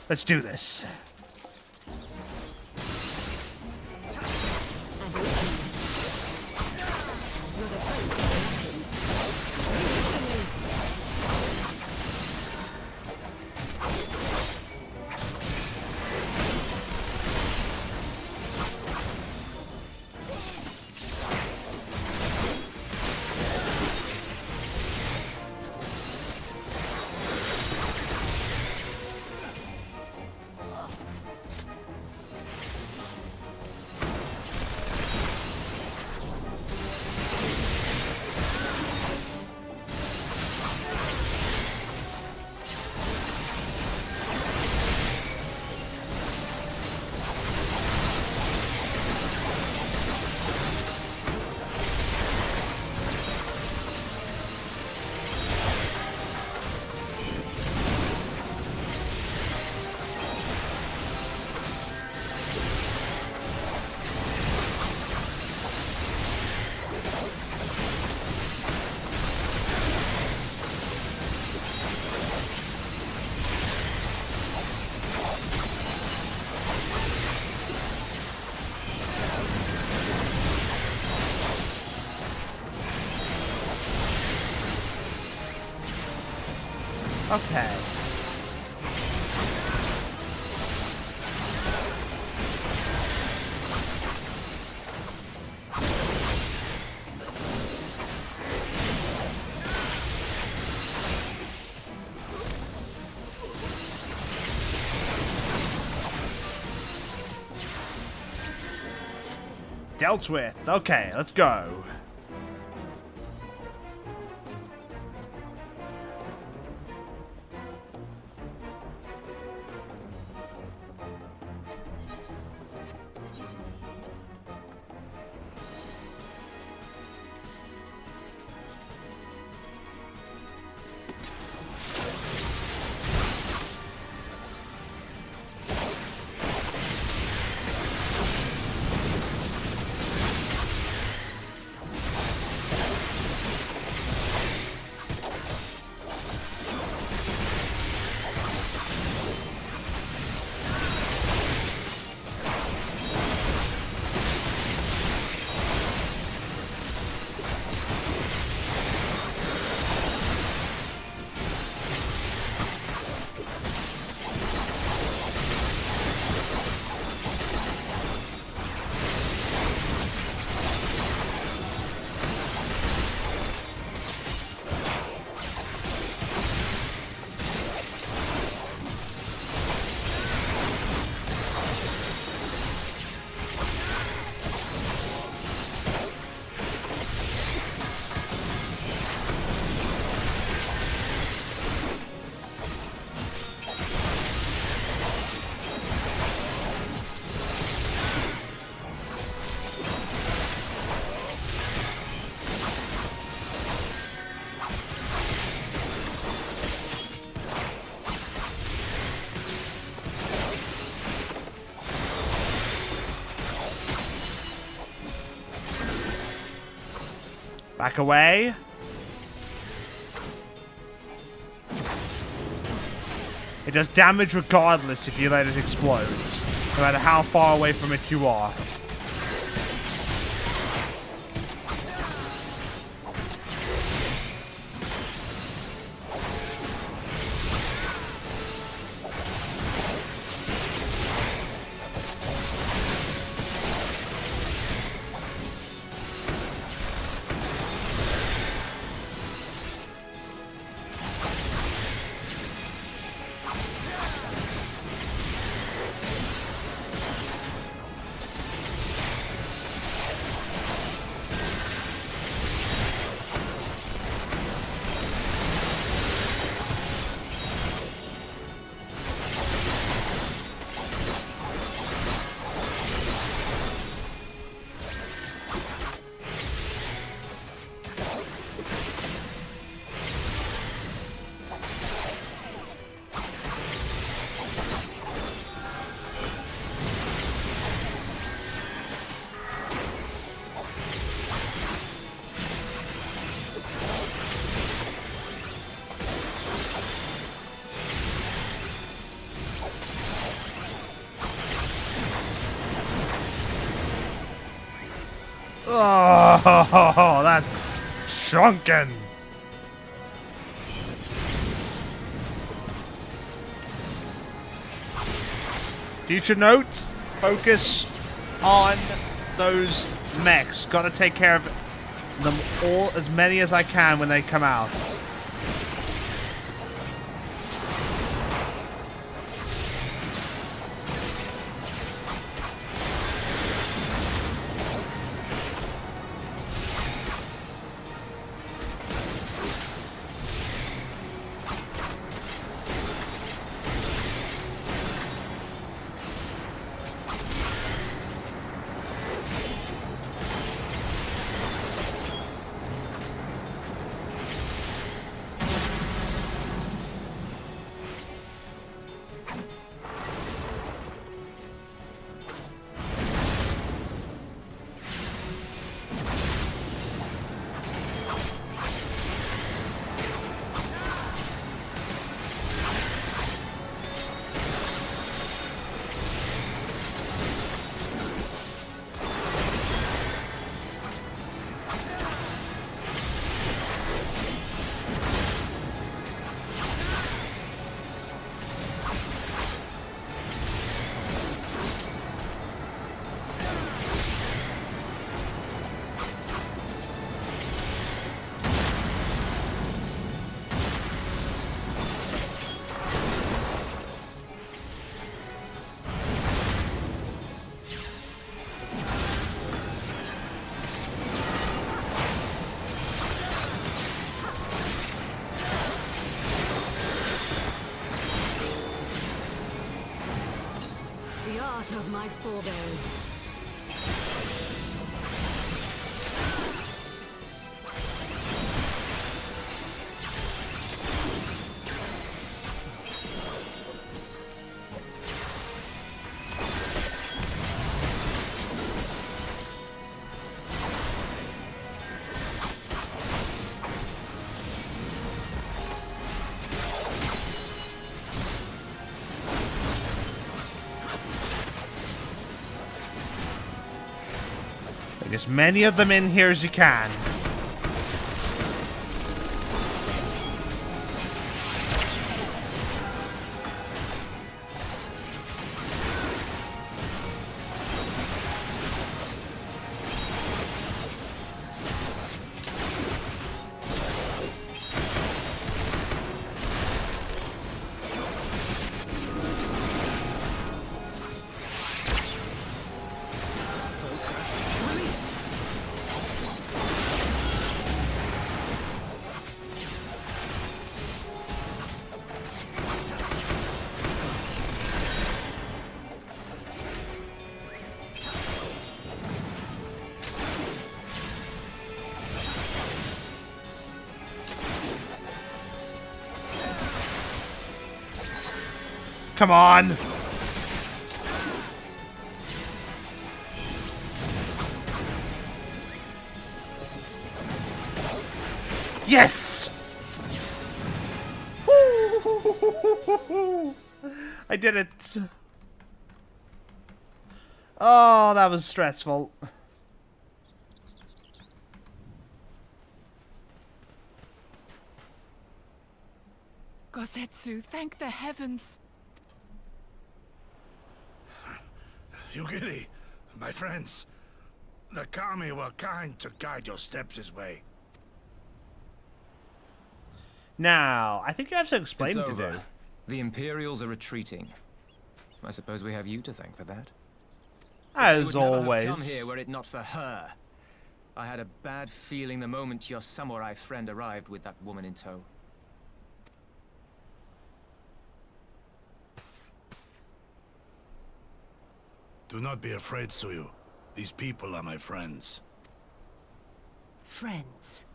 Let's do this. Okay. Dealt with. Okay, let's go. Back away. It does damage regardless if you let it explode, no matter how far away from it you are. Oh, that's shrunken. Future note, focus on those mechs. Gotta take care of them all, as many as I can when they come out. Of my forebears. Get as many of them in here as you can. Come on. Yes! I did it. Oh, that was stressful. Gosetsu, thank the heavens. Yugiri, my friends, the Kami were kind to guide your steps this way. Now, I think you have some explaining It's to over. do. The Imperials are retreating. I suppose we have you to thank for that. As You would never always. have come here were it not for her. I had a bad feeling the moment your samurai friend arrived with that woman in tow. Do not be afraid, Suyu. These people are my friends. Friends.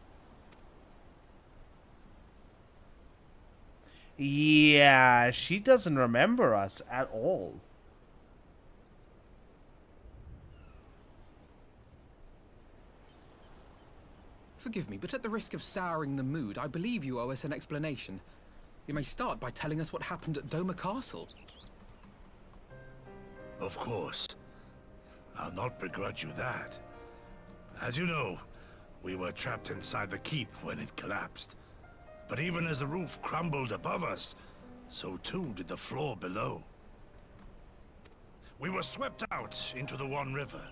Yeah, she doesn't remember us at all. Forgive me, but at the risk of souring the mood, I believe you owe us an explanation. You may start by telling us what happened at Doma Castle. Of course. I'll not begrudge you that. As you know, we were trapped inside the keep when it collapsed. But even as the roof crumbled above us, so too did the floor below. We were swept out into the One River,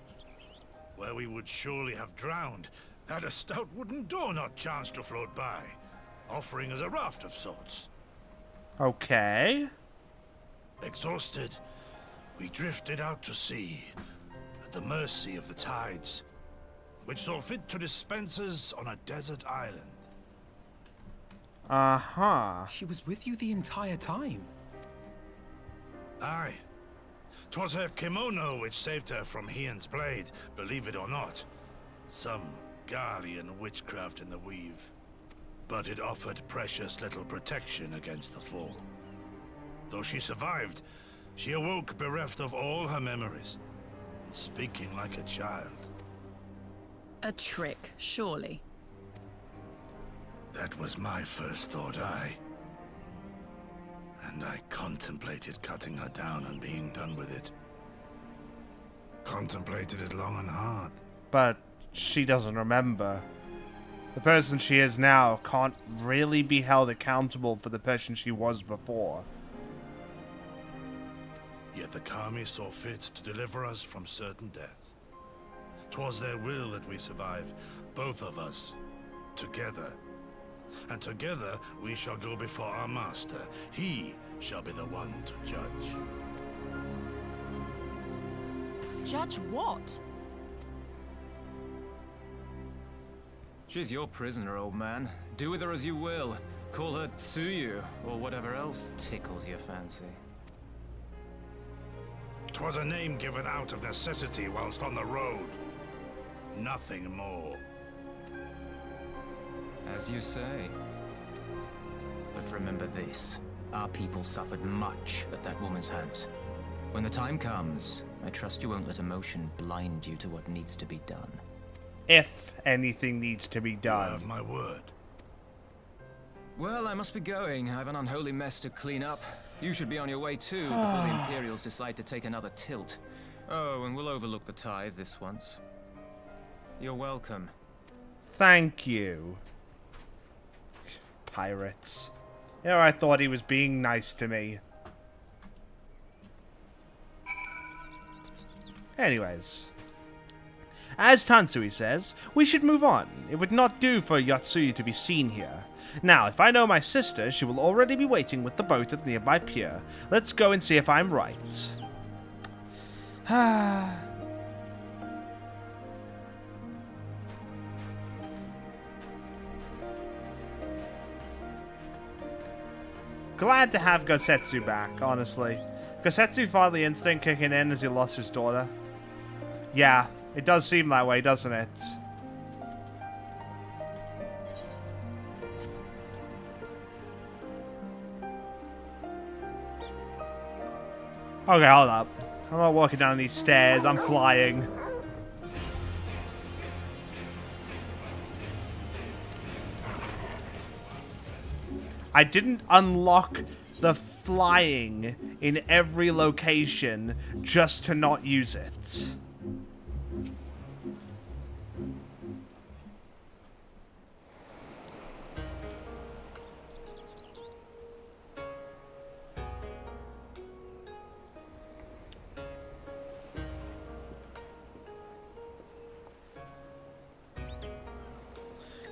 where we would surely have drowned had a stout wooden door not chanced to float by, offering us a raft of sorts. Okay. Exhausted, we drifted out to sea, at the mercy of the tides, which saw fit to dispense us on a desert island. Uh-huh. She was with you the entire time. Aye. 'Twas her kimono which saved her from Hien's blade, believe it or not. Some Garlean witchcraft in the weave. But it offered precious little protection against the fall. Though she survived, she awoke bereft of all her memories, and speaking like a child. A trick, surely. That was my first thought, and I contemplated cutting her down and being done with it. Contemplated it long and hard. But she doesn't remember. The person she is now can't really be held accountable for the person she was before. Yet the Kami saw fit to deliver us from certain death. 'Twas their will that we survive, both of us, together. And together we shall go before our master. He shall be the one to judge. Judge what? She's your prisoner, old man. Do with her as you will. Call her Tsuyu, or whatever else tickles your fancy. 'Twas a name given out of necessity whilst on the road. Nothing more. As you say. But remember this. Our people suffered much at that woman's hands. When the time comes, I trust you won't let emotion blind you to what needs to be done. If anything needs to be You done. have my word. Well, I must be going. I have an unholy mess to clean up. You should be on your way too, before the Imperials decide to take another tilt. Oh, and we'll overlook the tithe this once. You're welcome. Thank you. Pirates. You know, I thought he was being nice to me. Anyways. As Tansui says, we should move on. It would not do for Yotsuyu to be seen here. Now, if I know my sister, she will already be waiting with the boat at the nearby pier. Let's go and see if I'm right. Glad to have Gosetsu back, honestly. Gosetsu fatherly instinct kicking in as he lost his daughter. Yeah, it does seem that way, doesn't it? Okay, hold up. I'm not walking down these stairs, I'm flying. I didn't unlock the flying in every location just to not use it.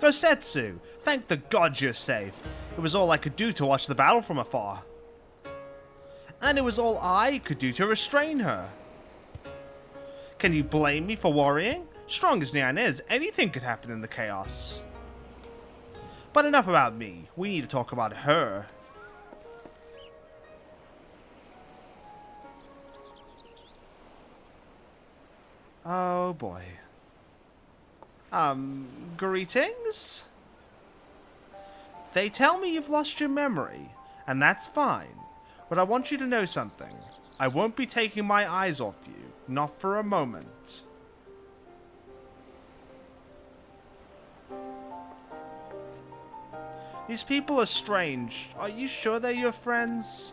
Gosetsu, thank the gods you're safe. It was all I could do to watch the battle from afar. And it was all I could do to restrain her. Can you blame me for worrying? Strong as Nyan is, anything could happen in the chaos. But enough about me. We need to talk about her. Oh boy. Greetings? They tell me you've lost your memory, and that's fine. But I want you to know something. I won't be taking my eyes off you, not for a moment. These people are strange. Are you sure they're your friends?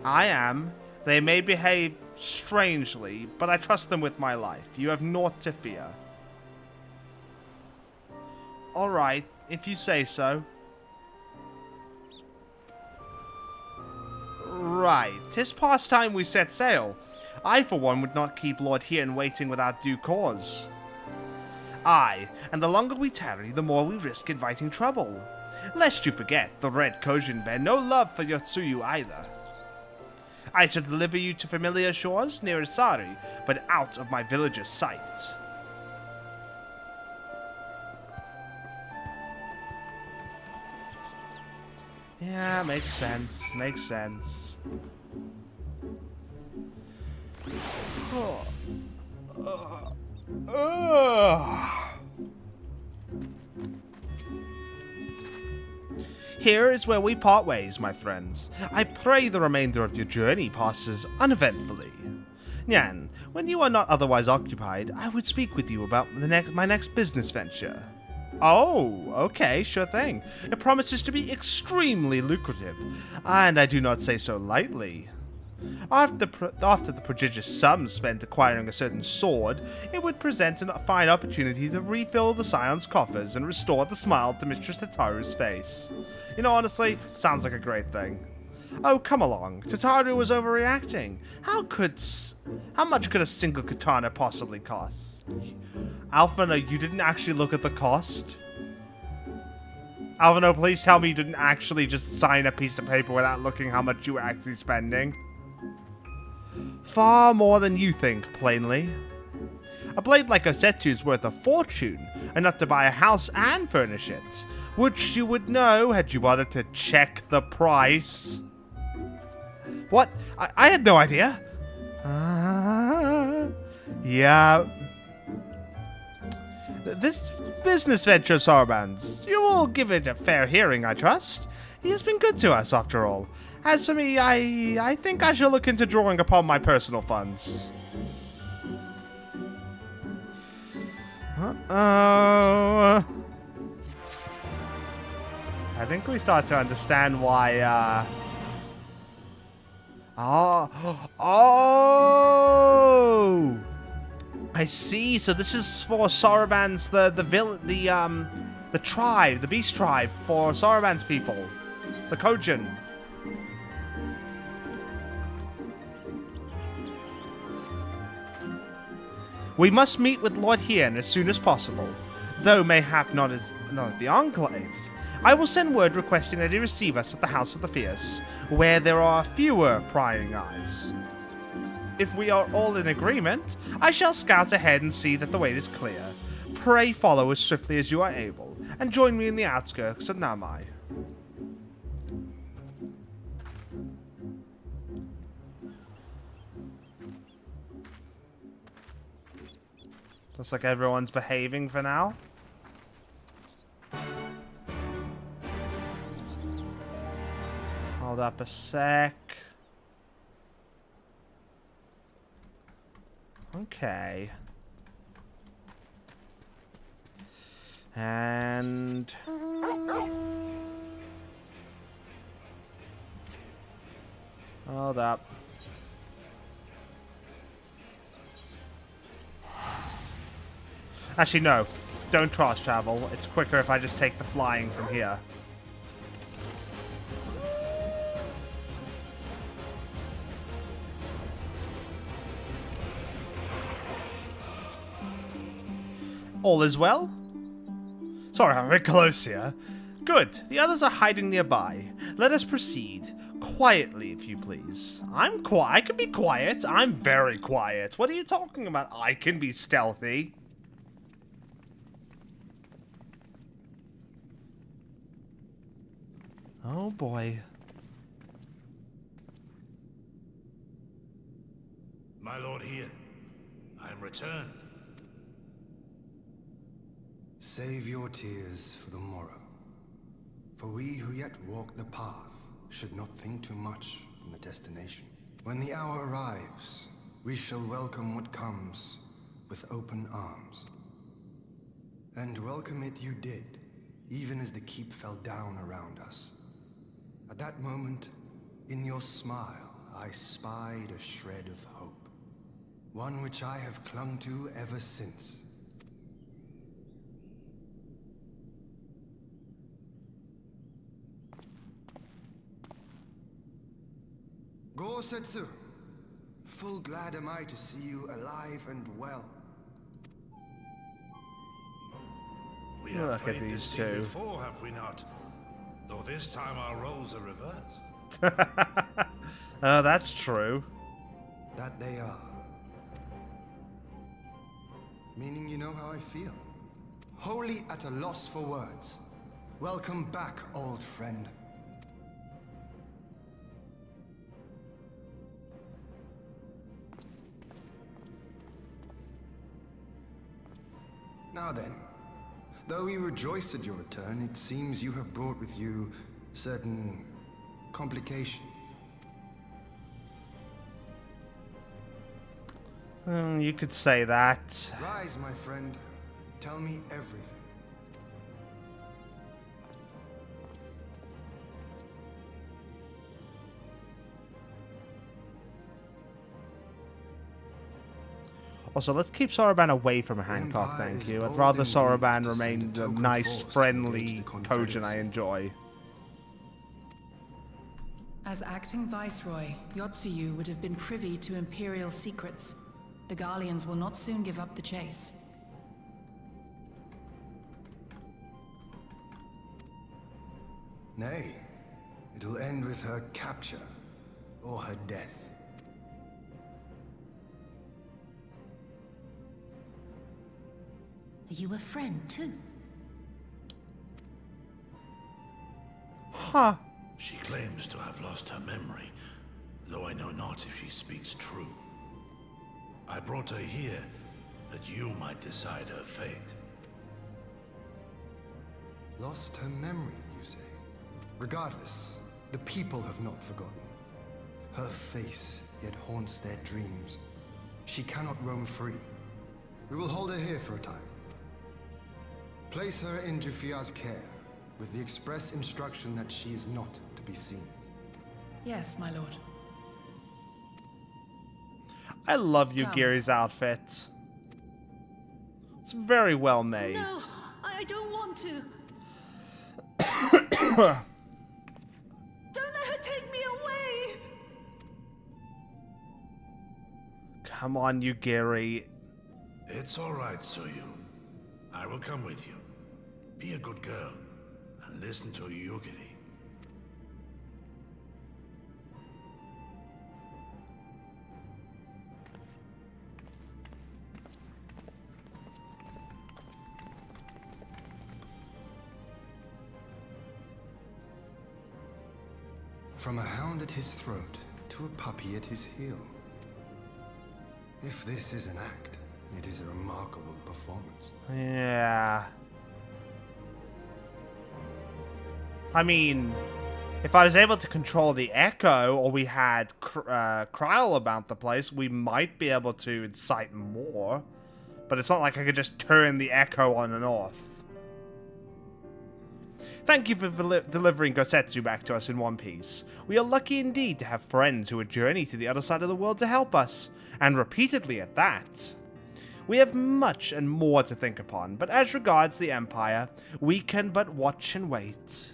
I am. They may behave strangely, but I trust them with my life. You have naught to fear. Alright, if you say so. Right, 'tis past time we set sail. I, for one, would not keep Lord Hien waiting without due cause. Aye, and the longer we tarry, the more we risk inviting trouble. Lest you forget, the Red Kojin bear no love for Yotsuyu either. I shall deliver you to familiar shores near Isari, but out of my village's sight. Yeah, makes sense. Makes sense. Here is where we part ways, my friends. I pray the remainder of your journey passes uneventfully. Nyan, when you are not otherwise occupied, I would speak with you about my next business venture. Oh, okay, sure thing. It promises to be extremely lucrative, and I do not say so lightly. After the prodigious sum spent acquiring a certain sword, it would present a fine opportunity to refill the Scion's coffers and restore the smile to Mistress Tataru's face. You know, honestly, sounds like a great thing. Oh, come along. Tataru was overreacting. How much could a single katana possibly cost? Alphino, you didn't actually look at the cost? Alphino, please tell me you didn't actually just sign a piece of paper without looking how much you were actually spending. Far more than you think, plainly. A blade like Osetsu's worth a fortune, enough to buy a house and furnish it, which you would know had you bothered to check the price. What? I had no idea. Yeah. This business venture, Sarban's, you will give it a fair hearing, I trust. He has been good to us, after all. As for me, I think I shall look into drawing upon my personal funds. Uh-oh. I think we start to understand why, Oh! I see. So this is for Soroban's the tribe, the beast tribe for Soroban's people, the Kojin. We must meet with Lord Hien as soon as possible, though mayhap not at the Enclave. I will send word requesting that he receive us at the House of the Fierce, where there are fewer prying eyes. If we are all in agreement, I shall scout ahead and see that the way is clear. Pray follow as swiftly as you are able, and join me in the outskirts of Namai. Looks like everyone's behaving for now. Hold up a sec. Okay. And Hold up. Actually, no. Don't cross travel. It's quicker if I just take the flying from here. All is well? Sorry, I'm a bit close here. Good. The others are hiding nearby. Let us proceed. Quietly, if you please. I'm quiet. I can be quiet. I'm very quiet. What are you talking about? I can be stealthy. Oh boy. My lord here, I am returned. Save your tears for the morrow. For we who yet walk the path should not think too much on the destination. When the hour arrives, we shall welcome what comes with open arms. And welcome it you did, even as the keep fell down around us. At that moment, in your smile, I spied a shred of hope. One which I have clung to ever since. Go-Setsu, full glad am I to see you alive and well. We have Look at played these this two. scene before, have we not? Though this time our roles are reversed. Oh, that's true. That they are. Meaning you know how I feel. Wholly at a loss for words. Welcome back, old friend. Now then, though we rejoice at your return, it seems you have brought with you certain complications. You could say that. Rise, my friend. Tell me everything. Also, let's keep Soroban away from Hancock, thank you. I'd rather Soroban remain the nice, friendly Kojin I enjoy. As acting viceroy, Yotsuyu would have been privy to Imperial secrets. The Garleans will not soon give up the chase. Nay, it will end with her capture, or her death. Are you a friend, too? Huh. She claims to have lost her memory, though I know not if she speaks true. I brought her here that you might decide her fate. Lost her memory, you say? Regardless, the people have not forgotten. Her face yet haunts their dreams. She cannot roam free. We will hold her here for a time. Place her in Jufia's care, with the express instruction that she is not to be seen. Yes, my lord. I love Yugiri's outfit. It's very well made. No, I don't want to. Don't let her take me away! Come on, Yugiri. It's all right, Soyu. I will come with you. Be a good girl and listen to Yugiri. From a hound at his throat to a puppy at his heel. If this is an act, it is a remarkable performance. Yeah. I mean, if I was able to control the echo, or we had Kryl about the place, we might be able to incite more. But it's not like I could just turn the echo on and off. Thank you for delivering Gosetsu back to us in one piece. We are lucky indeed to have friends who would journey to the other side of the world to help us, and repeatedly at that. We have much and more to think upon, but as regards the Empire, we can but watch and wait.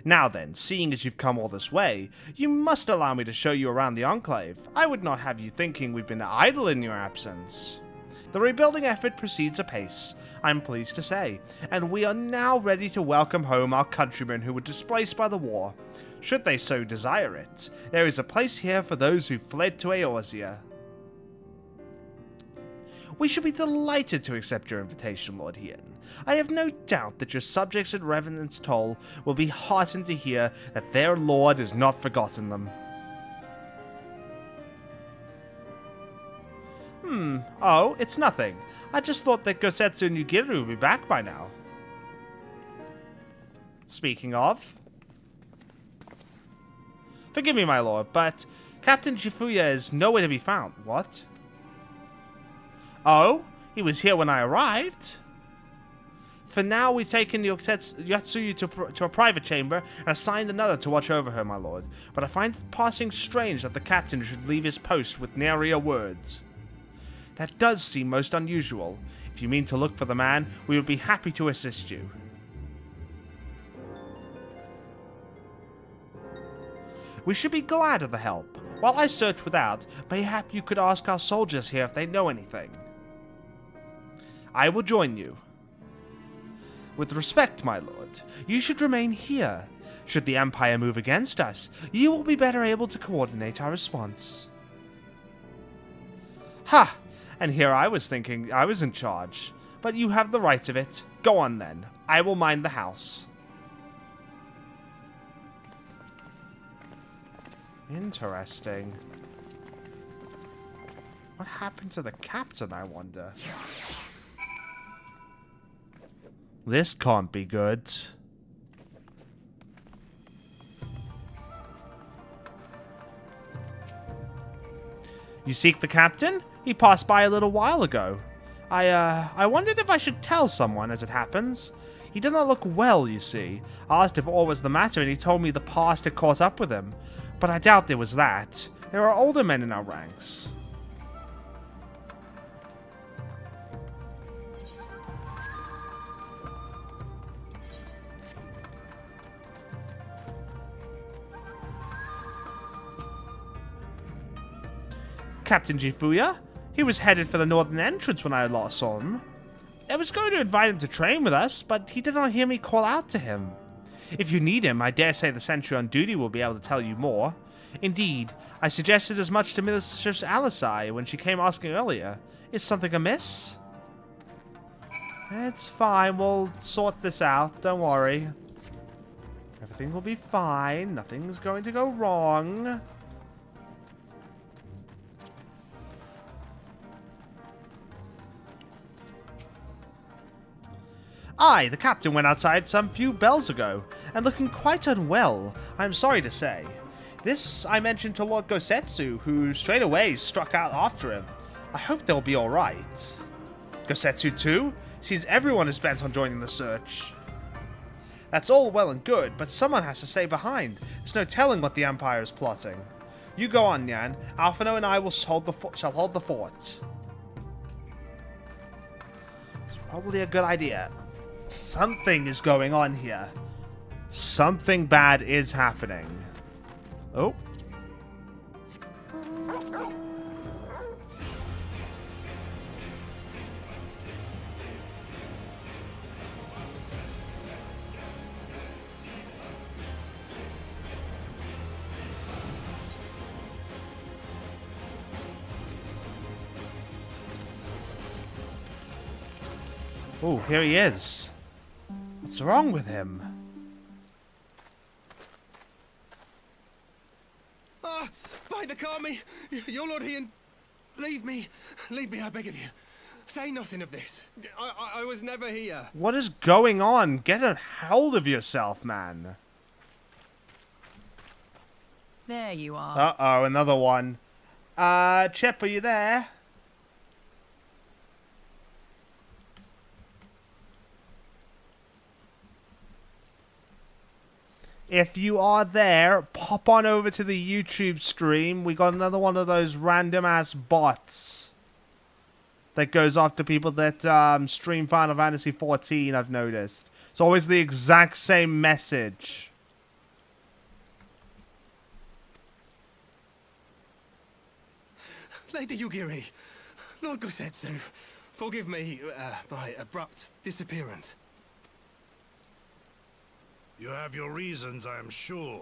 Now then, seeing as you've come all this way, you must allow me to show you around the Enclave. I would not have you thinking we've been idle in your absence. The rebuilding effort proceeds apace, I'm pleased to say, and we are now ready to welcome home our countrymen who were displaced by the war. Should they so desire it, there is a place here for those who fled to Eorzea. We should be delighted to accept your invitation, Lord Hien. I have no doubt that your subjects at Revenant's Toll will be heartened to hear that their lord has not forgotten them. Oh, it's nothing. I just thought that Gosetsu and Yugiru would be back by now. Speaking of... Forgive me, my lord, but Captain Shifuya is nowhere to be found. What? Oh? He was here when I arrived? For now, we've taken Yotsuyu to a private chamber and assigned another to watch over her, my lord. But I find it passing strange that the captain should leave his post with nary words. That does seem most unusual. If you mean to look for the man, we would be happy to assist you. We should be glad of the help. While I search without, mayhap you could ask our soldiers here if they know anything. I will join you. With respect, my lord, you should remain here. Should the Empire move against us, you will be better able to coordinate our response. Ha! And here I was thinking I was in charge. But you have the right of it. Go on then. I will mind the house. Interesting. What happened to the captain, I wonder? This can't be good. You seek the captain? He passed by a little while ago. I wondered if I should tell someone, as it happens. He did not look well, you see. I asked if all was the matter, and he told me the past had caught up with him. But I doubt it was that. There are older men in our ranks. Captain Jifuya? He was headed for the northern entrance when I last saw him. I was going to invite him to train with us, but he did not hear me call out to him. If you need him, I dare say the sentry on duty will be able to tell you more. Indeed, I suggested as much to Mistress Alisai when she came asking earlier. Is something amiss? It's fine, we'll sort this out, don't worry. Everything will be fine, nothing's going to go wrong. The captain went outside some few bells ago, and looking quite unwell, I am sorry to say. This I mentioned to Lord Gosetsu, who straight away struck out after him. I hope they'll be alright. Gosetsu too? Seems everyone is bent on joining the search. That's all well and good, but someone has to stay behind. There's no telling what the Empire is plotting. You go on, Nyan. Alphino and I will shall hold the fort. It's probably a good idea. Something is going on here. Something bad is happening. Oh. Oh, here he is. What's wrong with him? By the Kami! Your Lord Hien! Leave me! Leave me, I beg of you. Say nothing of this. I was never here. What is going on? Get a hold of yourself, man. There you are. Uh-oh, another one. Chip, are you there? if you are there, pop on over to the YouTube stream. We got another one of those random ass bots that goes after people that stream Final Fantasy 14. I've noticed it's always the exact same message. Lady Yugiri, Lord Gosetsu, forgive me my abrupt disappearance. You have your reasons, I am sure.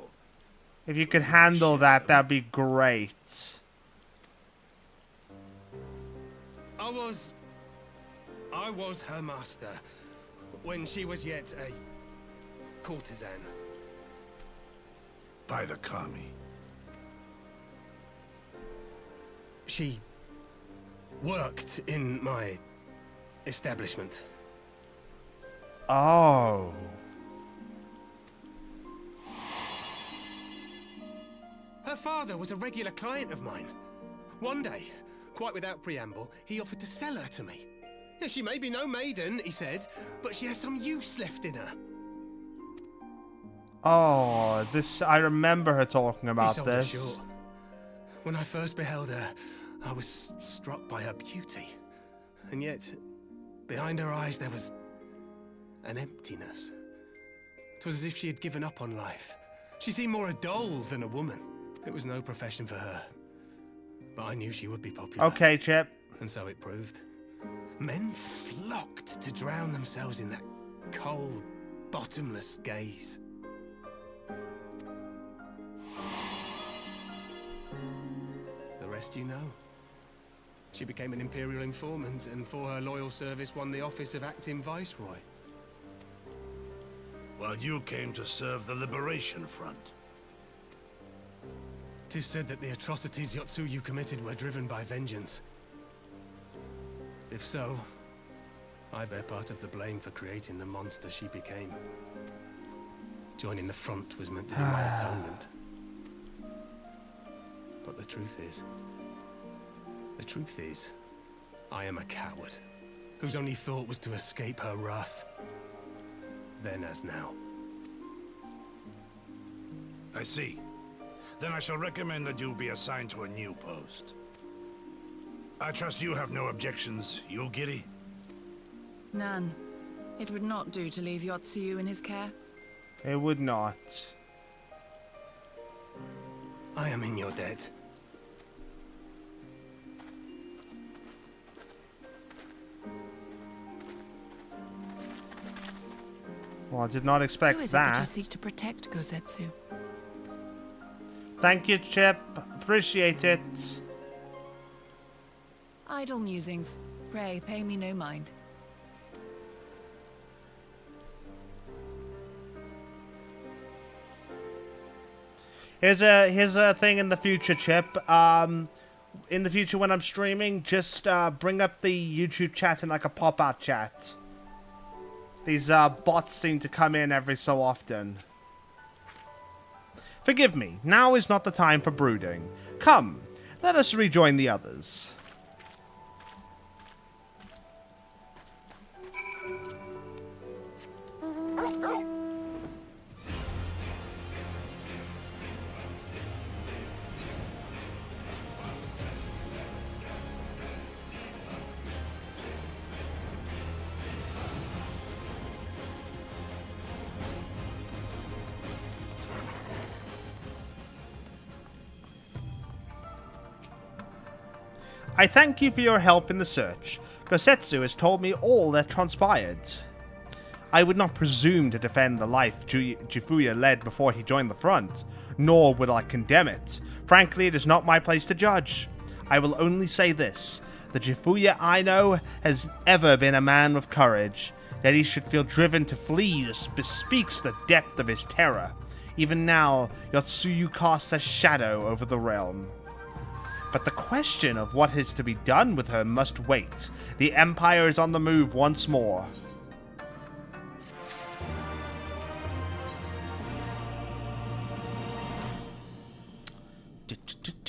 If you could handle that, that'd be great. I was her master when she was yet a courtesan. By the Kami. She worked in my establishment. Oh. Her father was a regular client of mine. One day, quite without preamble, he offered to sell her to me. She may be no maiden, he said, but she has some use left in her. Oh, this, I remember her talking about He sold her this. short. When I first beheld her, I was struck by her beauty. And yet, behind her eyes there was an emptiness. It was as if she had given up on life. She seemed more a doll than a woman. It was no profession for her. But I knew she would be popular. Okay, Chip. And so it proved. Men flocked to drown themselves in that cold, bottomless gaze. The rest you know. She became an Imperial informant, and for her loyal service won the office of acting Viceroy. While you came to serve the Liberation Front. 'Tis said that the atrocities Yotsuyu committed were driven by vengeance. If so, I bear part of the blame for creating the monster she became. Joining the front was meant to be my atonement. But the truth is, I am a coward, whose only thought was to escape her wrath. Then as now. I see. Then I shall recommend that you be assigned to a new post. I trust you have no objections, Yugiri? None. It would not do to leave Yotsuyu in his care. It would not. I am in your debt. Well, I did not expect Who is that. it that you seek to protect, Gosetsu? Thank you, Chip. Appreciate it. Idle musings. Pray, pay me no mind. Here's a thing in the future, Chip. In the future when I'm streaming, just bring up the YouTube chat in like a pop-out chat. These bots seem to come in every so often. Forgive me, now is not the time for brooding. Come, let us rejoin the others. I thank you for your help in the search. Gosetsu has told me all that transpired. I would not presume to defend the life Jifuya led before he joined the front, nor would I condemn it. Frankly, it is not my place to judge. I will only say this. The Jifuya I know has ever been a man of courage. That he should feel driven to flee just bespeaks the depth of his terror. Even now, Yotsuyu casts a shadow over the realm. But the question of what is to be done with her must wait. The Empire is on the move once more.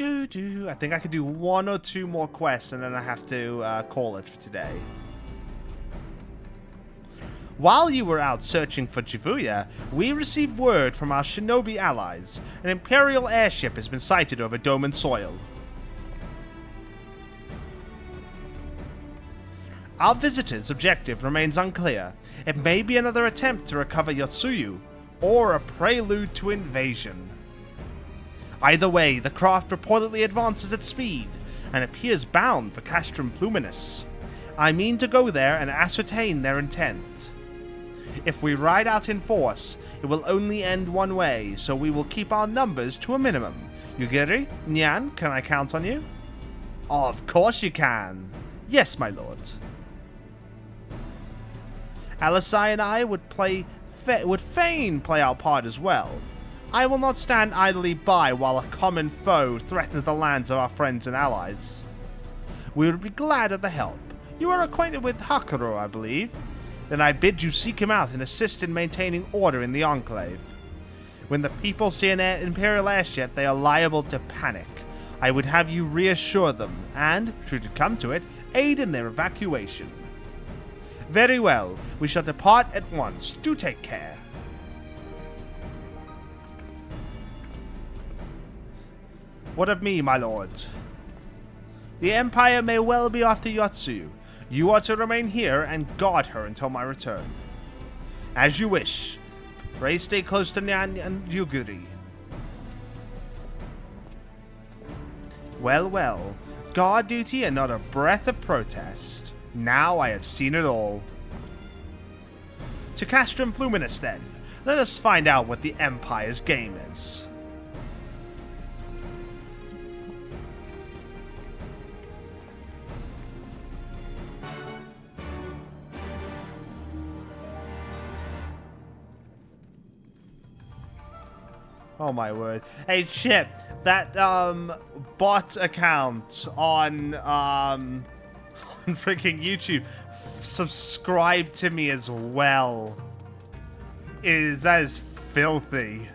I think I could do 1 or 2 more quests and then I have to call it for today. While you were out searching for Shibuya, we received word from our shinobi allies. An Imperial airship has been sighted over Doman soil. Our visitor's objective remains unclear. It may be another attempt to recover Yotsuyu, or a prelude to invasion. Either way, the craft reportedly advances at speed, and appears bound for Castrum Fluminus. I mean to go there and ascertain their intent. If we ride out in force, it will only end one way, so we will keep our numbers to a minimum. Yugiri, Nyan, can I count on you? Of course you can. Yes, my lord. Alisai and I would fain play our part as well. I will not stand idly by while a common foe threatens the lands of our friends and allies. We would be glad of the help. You are acquainted with Hakuro, I believe. Then I bid you seek him out and assist in maintaining order in the Enclave. When the people see an Imperial airship, they are liable to panic. I would have you reassure them, and, should it come to it, aid in their evacuation. Very well, we shall depart at once. Do take care. What of me, my lord? The Empire may well be after Yotsuyu. You are to remain here and guard her until my return. As you wish. Pray stay close to Nyan and Yugiri. Well, well. Guard duty and not a breath of protest. Now I have seen it all. To Castrum Fluminus, then. Let us find out what the Empire's game is. Oh my word. Hey Chip, that bot account on freaking YouTube, subscribe to me as well. That is filthy.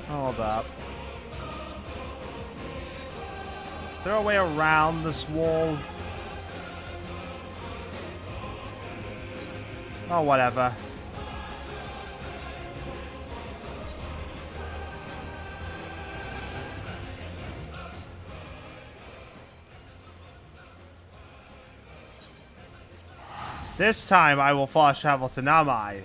Hold up. Is there a way around this wall? Oh, whatever. This time I will fast travel to Namai.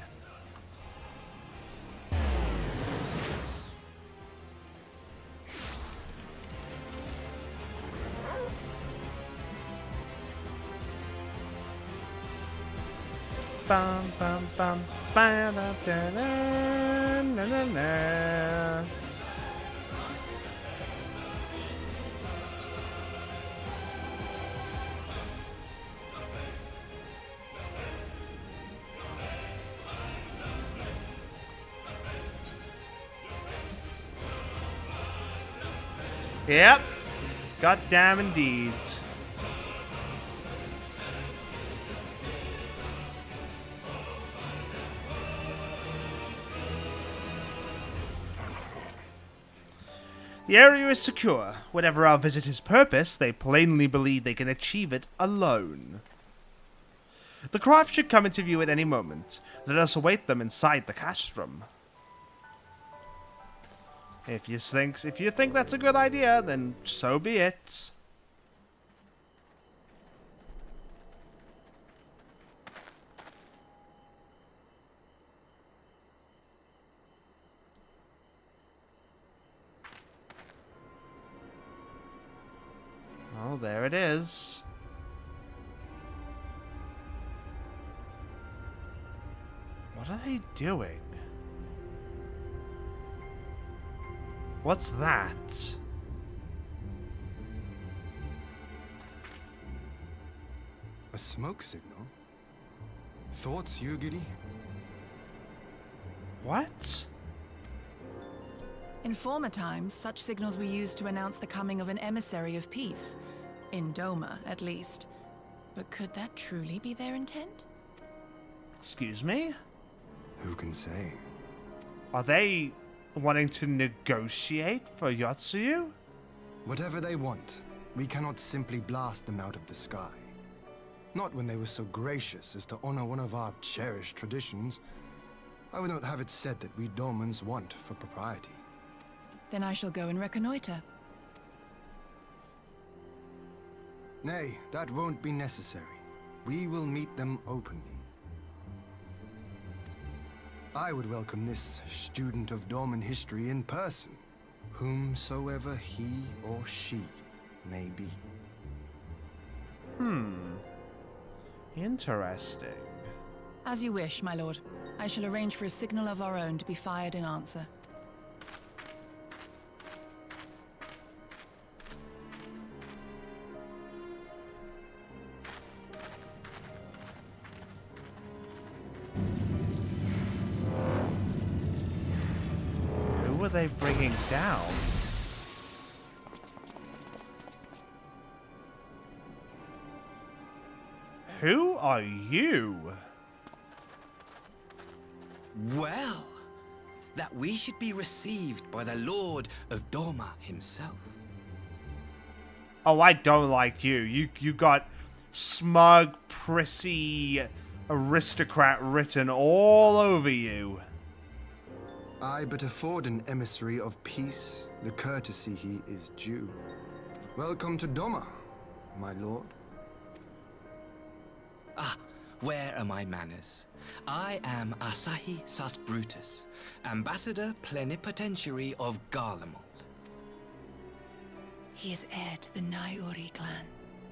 Bum, bum, bum, ba, da, da, da, na, na, na. Yep. Goddamn indeed. The area is secure. Whatever our visitors' purpose, they plainly believe they can achieve it alone. The craft should come into view at any moment. Let us await them inside the castrum. If you think that's a good idea, then so be it. Oh, there it is. What are they doing? What's that? A smoke signal? Thoughts, Yugiri? What? In former times, such signals were used to announce the coming of an emissary of peace. In Doma, at least. But could that truly be their intent? Excuse me? Who can say? Are they wanting to negotiate for Yotsuyu? Whatever they want, we cannot simply blast them out of the sky. Not when they were so gracious as to honor one of our cherished traditions. I would not have it said that we Domans want for propriety. Then I shall go and reconnoiter. Nay, that won't be necessary. We will meet them openly. I would welcome this student of Dorman history in person, whomsoever he or she may be. Interesting. As you wish, my lord. I shall arrange for a signal of our own to be fired in answer. Who were they bringing down? Who are you? Well, that we should be received by the Lord of Doma himself. Oh, I don't like you. You got smug, prissy, aristocrat written all over you. I but afford an emissary of peace the courtesy he is due. Welcome to Doma, my lord. Ah, where are my manners? I am Asahi Sas Brutus, Ambassador Plenipotentiary of Garlemald. He is heir to the Naiuri clan,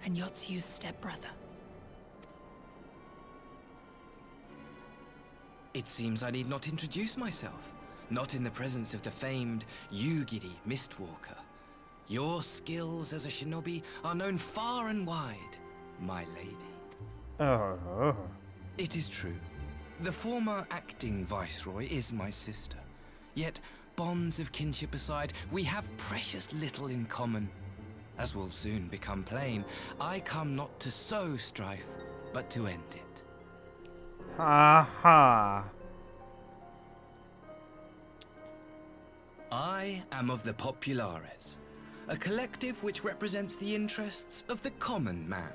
and Yotsuyu's stepbrother. It seems I need not introduce myself, not in the presence of the famed Yugiri Mistwalker. Your skills as a shinobi are known far and wide, my lady. Oh. It is true. The former acting viceroy is my sister. Yet, bonds of kinship aside, we have precious little in common. As will soon become plain, I come not to sow strife, but to end it. Ha ha. I am of the Populares, a collective which represents the interests of the common man.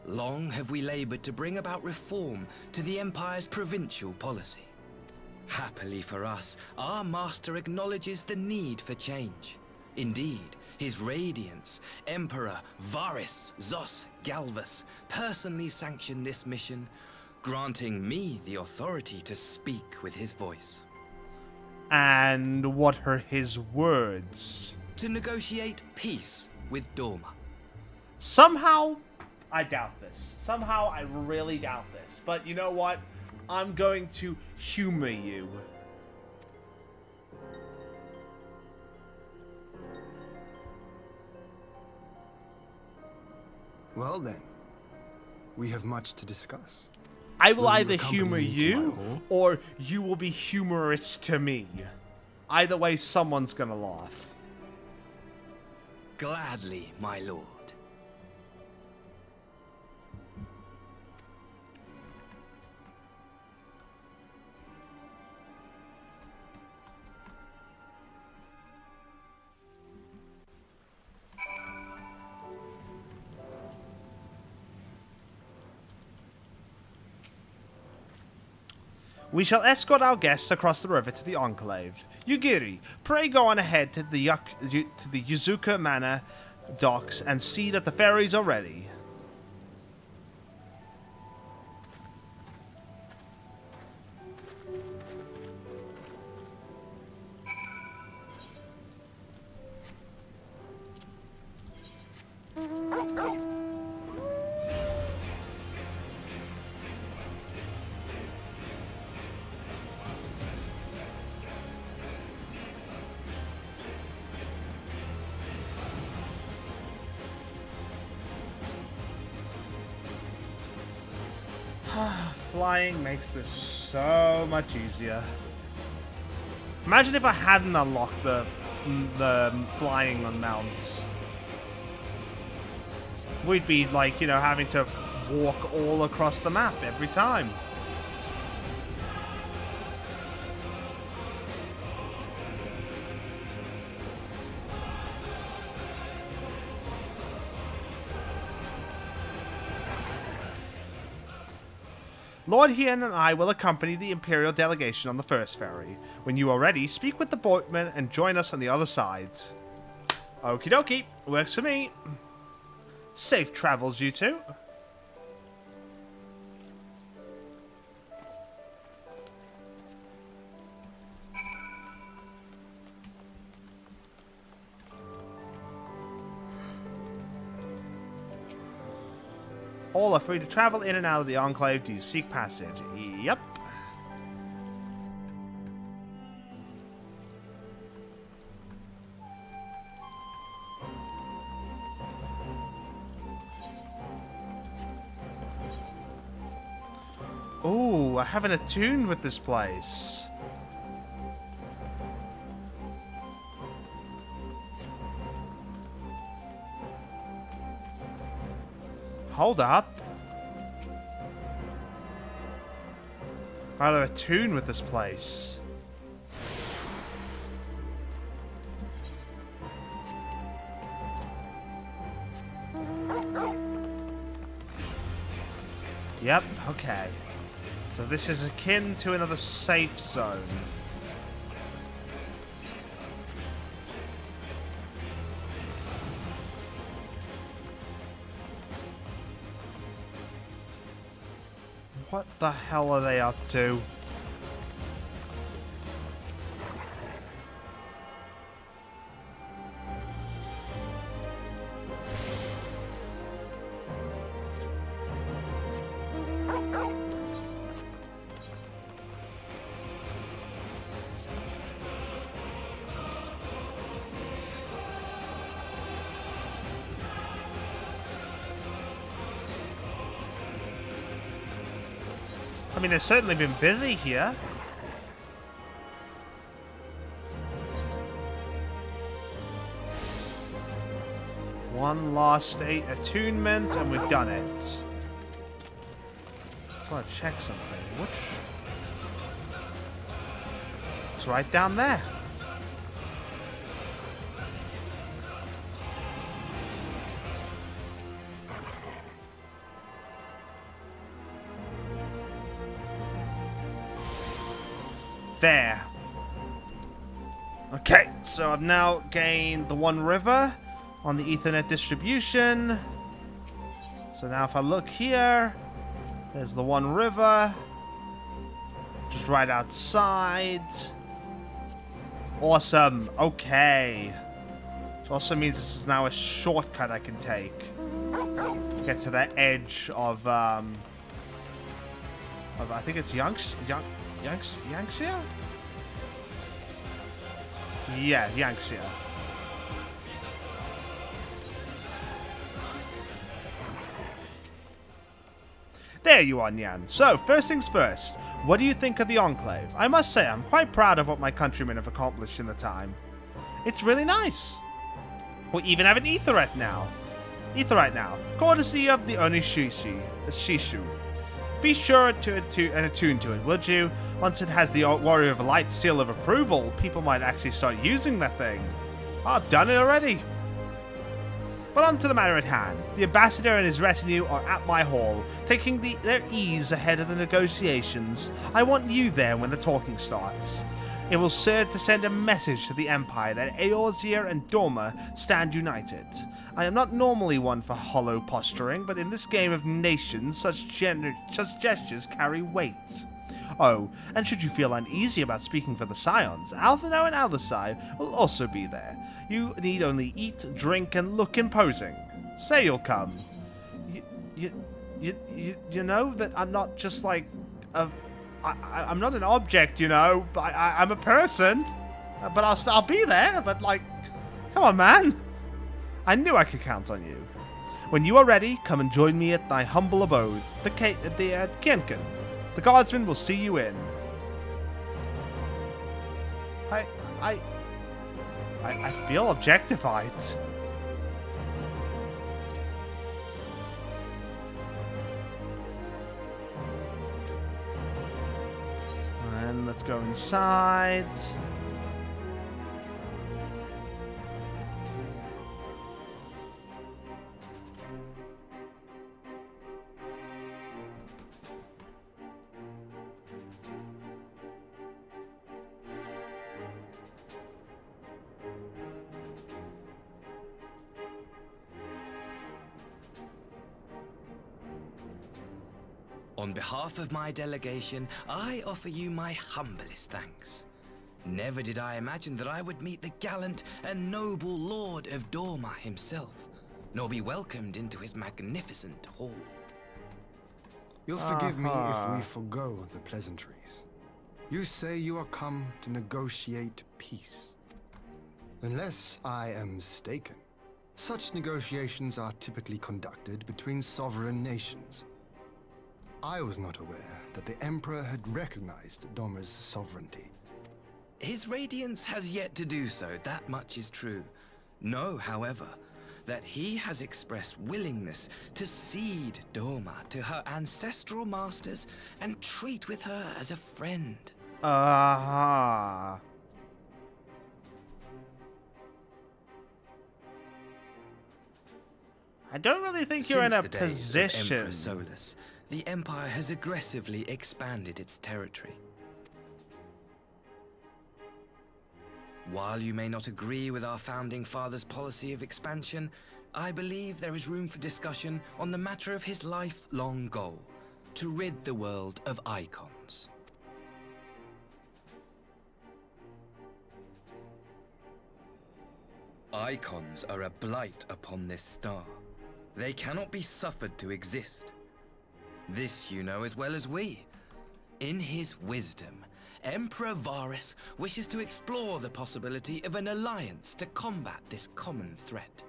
Long have we labored to bring about reform to the Empire's provincial policy. Happily for us, our master acknowledges the need for change. Indeed, His Radiance, Emperor Varys Zos Galvus, personally sanctioned this mission, granting me the authority to speak with his voice. And what are his words? To negotiate peace with Doma. Somehow, I doubt this. Somehow, I really doubt this. But you know what? I'm going to humor you. Well then, we have much to discuss. I will you either accompany humor me to my you, hall? or you will be humorous to me. Either way, someone's gonna laugh. Gladly, my lord. We shall escort our guests across the river to the Enclave. Yugiri, pray go on ahead to the Yuzuka Manor docks and see that the ferries are ready. flying makes this so much easier. Imagine if I hadn't unlocked the flying on mounts. We'd be like, you know, having to walk all across the map every time. Lord Hien and I will accompany the Imperial delegation on the first ferry. When you are ready, speak with the boatman and join us on the other side. Okie dokie, works for me. Safe travels, you two. All are free to travel in and out of the Enclave. Do you seek passage? Yep. Ooh, I haven't attuned with this place. Hold up. Rather attune with this place. Yep, okay. So this is akin to another safe zone. What the hell are they up to? I mean, they've certainly been busy here. One last attunement, and we've done it. I want to check something. Which? It's right down there. There. Okay, so I've now gained the one river on the Ethernet distribution. So now if I look here, there's the one river. Just right outside. Awesome. Okay. Which also means this is now a shortcut I can take. Get to the edge of I think it's Yangtze? Yeah, Yangtze. There you are, Nyan. So, first things first, what do you think of the Enclave? I must say, I'm quite proud of what my countrymen have accomplished in the time. It's really nice. We even have an Etherite now. Courtesy of the Onishishu. Be sure to attune to it, would you? Once it has the Warrior of Light seal of approval, people might actually start using that thing. I've done it already. But on to the matter at hand. The ambassador and his retinue are at my hall, taking their ease ahead of the negotiations. I want you there when the talking starts. It will serve to send a message to the Empire that Eorzea and Dorma stand united. I am not normally one for hollow posturing, but in this game of nations, such gestures carry weight. Oh, and should you feel uneasy about speaking for the Scions, Alphinaud and Aldecei will also be there. You need only eat, drink, and look imposing. Say you'll come. You know that I'm not just like I'm not an object, you know. I'm a person. But I'll be there. But like, come on, man. I knew I could count on you. When you are ready, come and join me at thy humble abode, the Kienken. The guardsman will see you in. I feel objectified. And let's go inside. On behalf of my delegation, I offer you my humblest thanks. Never did I imagine that I would meet the gallant and noble Lord of Dorma himself, nor be welcomed into his magnificent hall. You'll forgive me if we forgo the pleasantries. You say you are come to negotiate peace. Unless I am mistaken, such negotiations are typically conducted between sovereign nations. I was not aware that the Emperor had recognized Dorma's sovereignty. His Radiance has yet to do so, that much is true. Know, however, that he has expressed willingness to cede Dorma to her ancestral masters and treat with her as a friend. I don't really think you're in a position. Emperor Solus, the Empire has aggressively expanded its territory. While you may not agree with our founding father's policy of expansion, I believe there is room for discussion on the matter of his lifelong goal, to rid the world of icons. Icons are a blight upon this star. They cannot be suffered to exist. This you know as well as we. In his wisdom, Emperor Varus wishes to explore the possibility of an alliance to combat this common threat.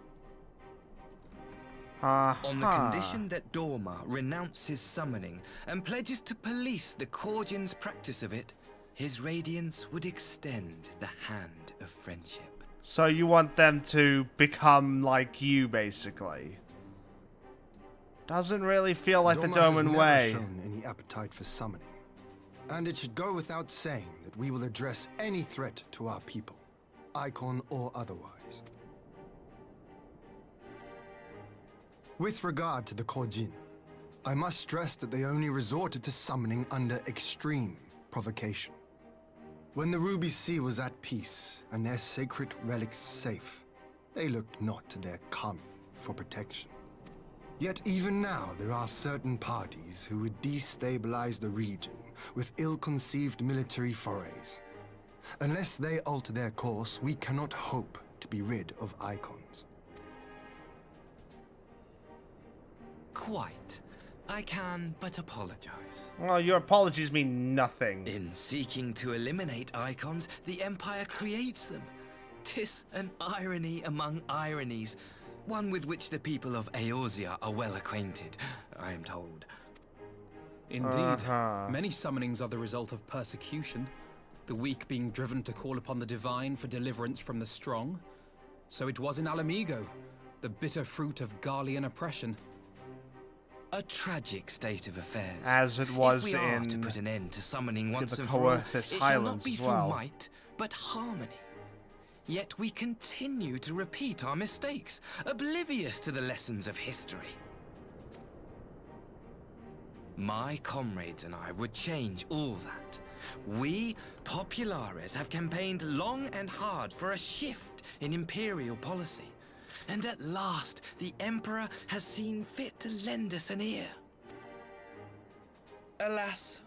On the condition that Dorma renounces summoning and pledges to police the Korgians' practice of it, his Radiance would extend the hand of friendship. So you want them to become like you, basically? Doesn't really feel like the Doman way. Dorma has never shown any appetite for summoning. And it should go without saying that we will address any threat to our people, icon or otherwise. With regard to the Korjin, I must stress that they only resorted to summoning under extreme provocation. When the Ruby Sea was at peace and their sacred relics safe, they looked not to their kami for protection. Yet even now there are certain parties who would destabilize the region with ill-conceived military forays. Unless they alter their course, we cannot hope to be rid of icons. Quite. I can but apologize. Well, your apologies mean nothing. In seeking to eliminate icons, the Empire creates them. 'Tis an irony among ironies, one with which the people of Eorzea are well acquainted, I am told. Indeed. Many summonings are the result of persecution, the weak being driven to call upon the divine for deliverance from the strong. So it was in Alamigo, the bitter fruit of Garlean oppression. A tragic state of affairs. As it was if we are in to put an end to summoning once the and for all, Coerthas it shall not Highlands be as through well. might, but harmony. Yet we continue to repeat our mistakes, oblivious to the lessons of history. My comrades and I would change all that. We, Populares, have campaigned long and hard for a shift in imperial policy. And at last, the Emperor has seen fit to lend us an ear. Alas,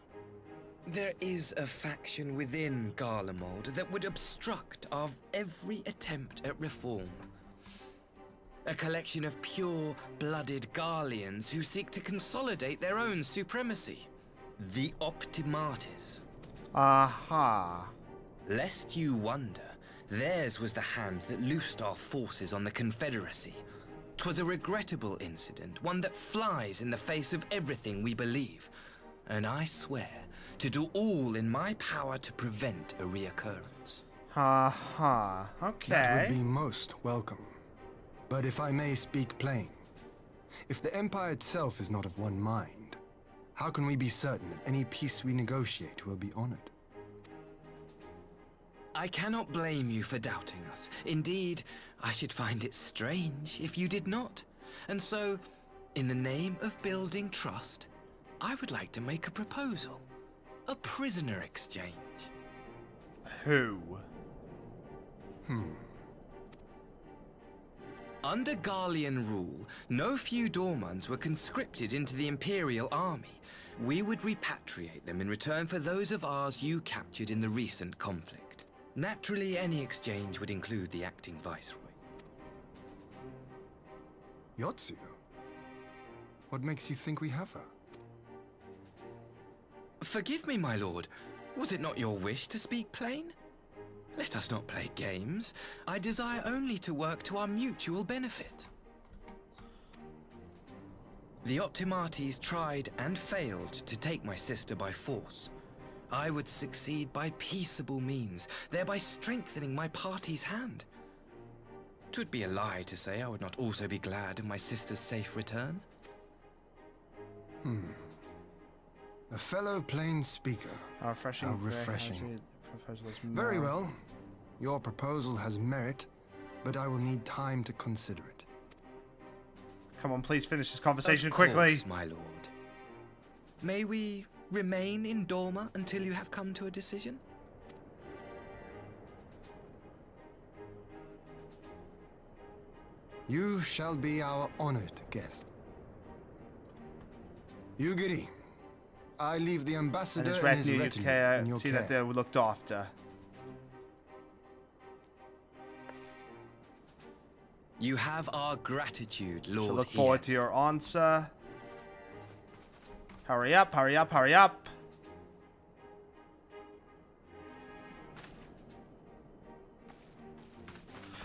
there is a faction within Garlemald that would obstruct our every attempt at reform. A collection of pure-blooded Garleans who seek to consolidate their own supremacy. The Optimates. Lest you wonder, theirs was the hand that loosed our forces on the Confederacy. 'Twas a regrettable incident, one that flies in the face of everything we believe. and I swear to do all in my power to prevent a reoccurrence. Okay. That would be most welcome. But if I may speak plain, if the Empire itself is not of one mind, how can we be certain that any peace we negotiate will be honored? I cannot blame you for doubting us. Indeed, I should find it strange if you did not. And so, in the name of building trust, I would like to make a proposal. A prisoner exchange. Who? Under Garlean rule, no few Dormans were conscripted into the Imperial Army. We would repatriate them in return for those of ours you captured in the recent conflict. Naturally, any exchange would include the acting Viceroy. Yotsuyu? What makes you think we have her? Forgive me, my lord. Was it not your wish to speak plain? Let us not play games. I desire only to work to our mutual benefit. The Optimates tried and failed to take my sister by force. I would succeed by peaceable means, thereby strengthening my party's hand. 'Twould be a lie to say I would not also be glad of my sister's safe return. A fellow plain speaker. How refreshing. How refreshing. Very well. Your proposal has merit, but I will need time to consider it. Come on, please finish this conversation Of quickly. course, my lord. May we remain in Dorma until you have come to a decision? You shall be our honored guest. Yugiri, I leave the And ambassador his and his retinue, retinue in your see care. that they're looked after. You have our gratitude, Lord. So look forward to your answer. Hurry up, hurry up, hurry up.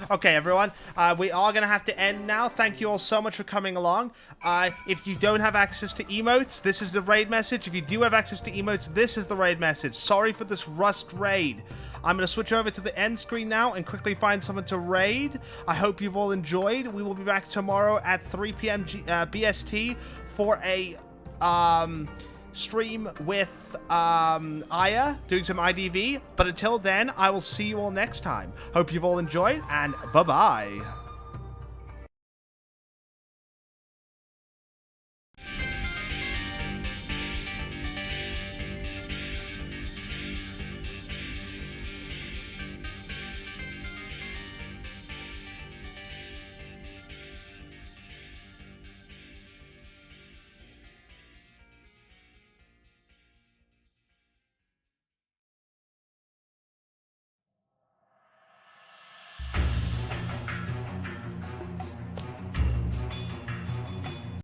Okay, everyone, we are going to have to end now. Thank you all so much for coming along. If you don't have access to emotes, this is the raid message. If you do have access to emotes, this is the raid message. Sorry for this rust raid. I'm going to switch over to the end screen now and quickly find someone to raid. I hope you've all enjoyed. We will be back tomorrow at 3 p.m. BST for a stream with Aya doing some IDV. But until then, I will see you all next time. Hope you've all enjoyed, and bye-bye.